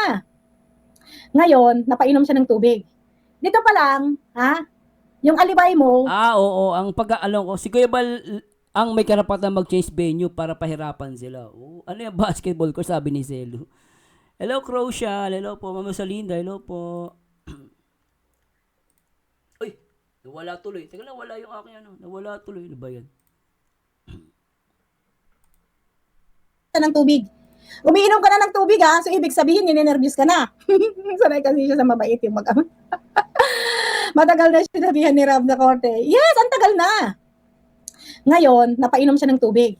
Ngayon, napainom siya ng tubig. Dito pa lang, yung alibay mo. Oo, ang pagkaalam ko, si Kuya Bal ang may karapatan mag-change venue para pahirapan sila. Ano yung basketball ko, sabi ni Zelu. Hello, Crocia. Hello po, Mama Salinda. Hello po. Uy, nawala tuloy. Teka lang, wala yung aking Nawala tuloy. Ano ba yan? Ng tubig. Umiinom ka na ng tubig so ibig sabihin ninenervyos ka na. Sanay kasi siya sa mabait yung Matagal na siya sabihan ni Rab na Corte. Yes, ang tagal na. Ngayon, napainom siya ng tubig.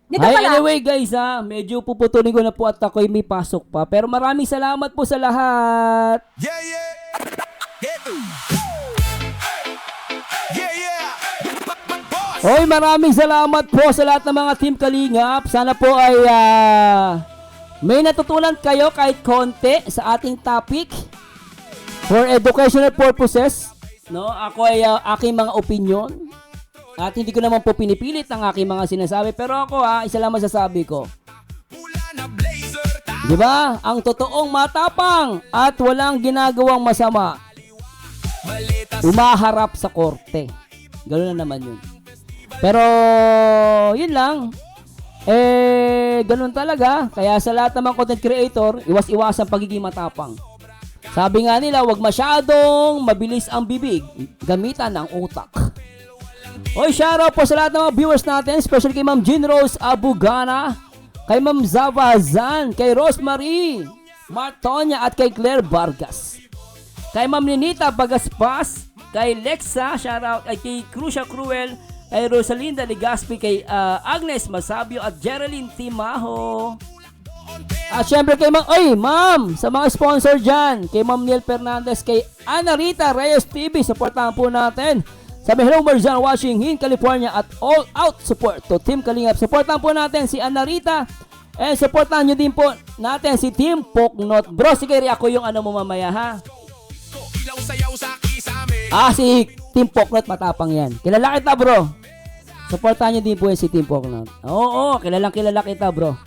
Dito Ay, pala. anyway guys medyo puputulin ko na po at ako'y may pasok pa. Pero maraming salamat po sa lahat. Yeah, yeah. Yeah, yeah. Boss. Hoy, maraming salamat po sa lahat ng mga Team Kalingap. Sana po ay may natutunan kayo kahit konti sa ating topic for educational purposes. No, ako ay aking mga opinion. At hindi ko naman po pinipilit ang aking mga sinasabi. Pero ako isa lang masasabi ko. Pula na blazer. Di ba? Ang totoong matapang at walang ginagawang masama. Balita Umaharap sa korte. Ganoon na naman yun. Pero, yun lang. Ganun talaga. Kaya sa lahat ng mga content creator, iwas-iwasan pagiging matapang. Sabi nga nila, wag masyadong mabilis ang bibig. Gamitan ang utak. Oy, shoutout po sa lahat ng mga viewers natin, especially kay Ma'am Jean Rose Abugana, kay Ma'am Zava Zan, kay Rosemary Martonia at kay Claire Vargas. Kay Ma'am Ninita Bagaspas, kay Lexa, shoutout ay kay Crucia Cruel, kay Rosalinda Legaspi, kay Agnes Masabio at Geraldine Timaho. At syempre kay Ma'am, sa mga sponsor dyan, kay Ma'am Neil Fernandez, kay Ana Rita Reyes TV, supportahan po natin. Sabi, hello Marzan, Washington, California, at all out support to Team Kalingap. Supportahan po natin si Ana Rita, and supportahan nyo din po natin si Team Poknot. Bro, sige, ako yung mo mamaya, ha? ko. Ilaw sayaw sa kisame. Si Team Poknot, matapang yan. Kilala kita, bro. Supportahan nyo din po yan si Team Poknot. Oo, kilala kita, bro.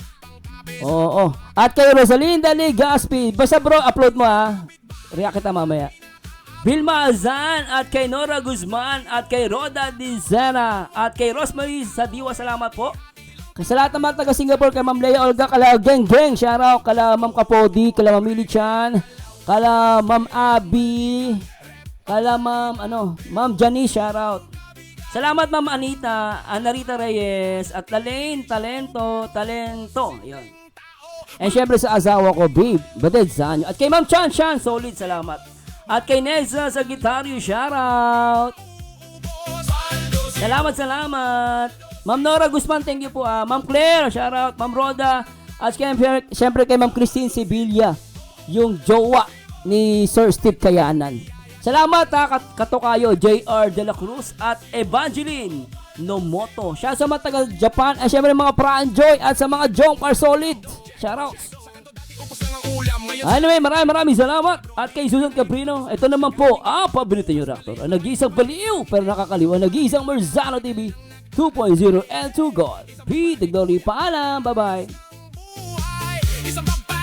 Oo. At kay Rosalinda Legaspi, basta bro, upload mo, ha? React kita mamaya. Vilma Azan, at kay Nora Guzman, at kay Roda Dizena, at kay Rosemary Sadiwa, salamat po. Sa lahat ng mga taga Singapore, kay Ma'am Leia Olga, kala Geng Geng, shoutout, kala Ma'am Kapodi, kala Ma'am Mili Chan, kala Ma'am Abby, kala Ma'am Janice, shoutout. Salamat Ma'am Anita, Anarita Reyes, at Lalaine Talento. Ayun. And syempre sa asawa ko, Babe, Baded Sanyo. At kay Ma'am Chan, solid, salamat. At kay Nelsa sa gitaryo, shoutout. Salamat. Ma'am Nora Guzman, thank you po. Ma'am Claire, shoutout. Ma'am Roda. At syempre kay Ma'am Christine Sevilla, yung jowa ni Sir Steve Kayanan. Salamat katokayo, JR De La Cruz at Evangeline Nomoto. Siya sa mga taga Japan. At syempre mga Pranjoy at sa mga Jong Par Solid. Shoutouts. Upos lang ang ulam ngayon. Anyway, maraming salamat. At kay Susan Caprino, ito naman po ang paborito nyo reactor. Ang nag-iisang baliw pero nakakaliw. Ang nag-iisang Marzano TV 2.0 and 2 God. P. Tigdoli, paalam. Bye-bye. Buhay, isang babae.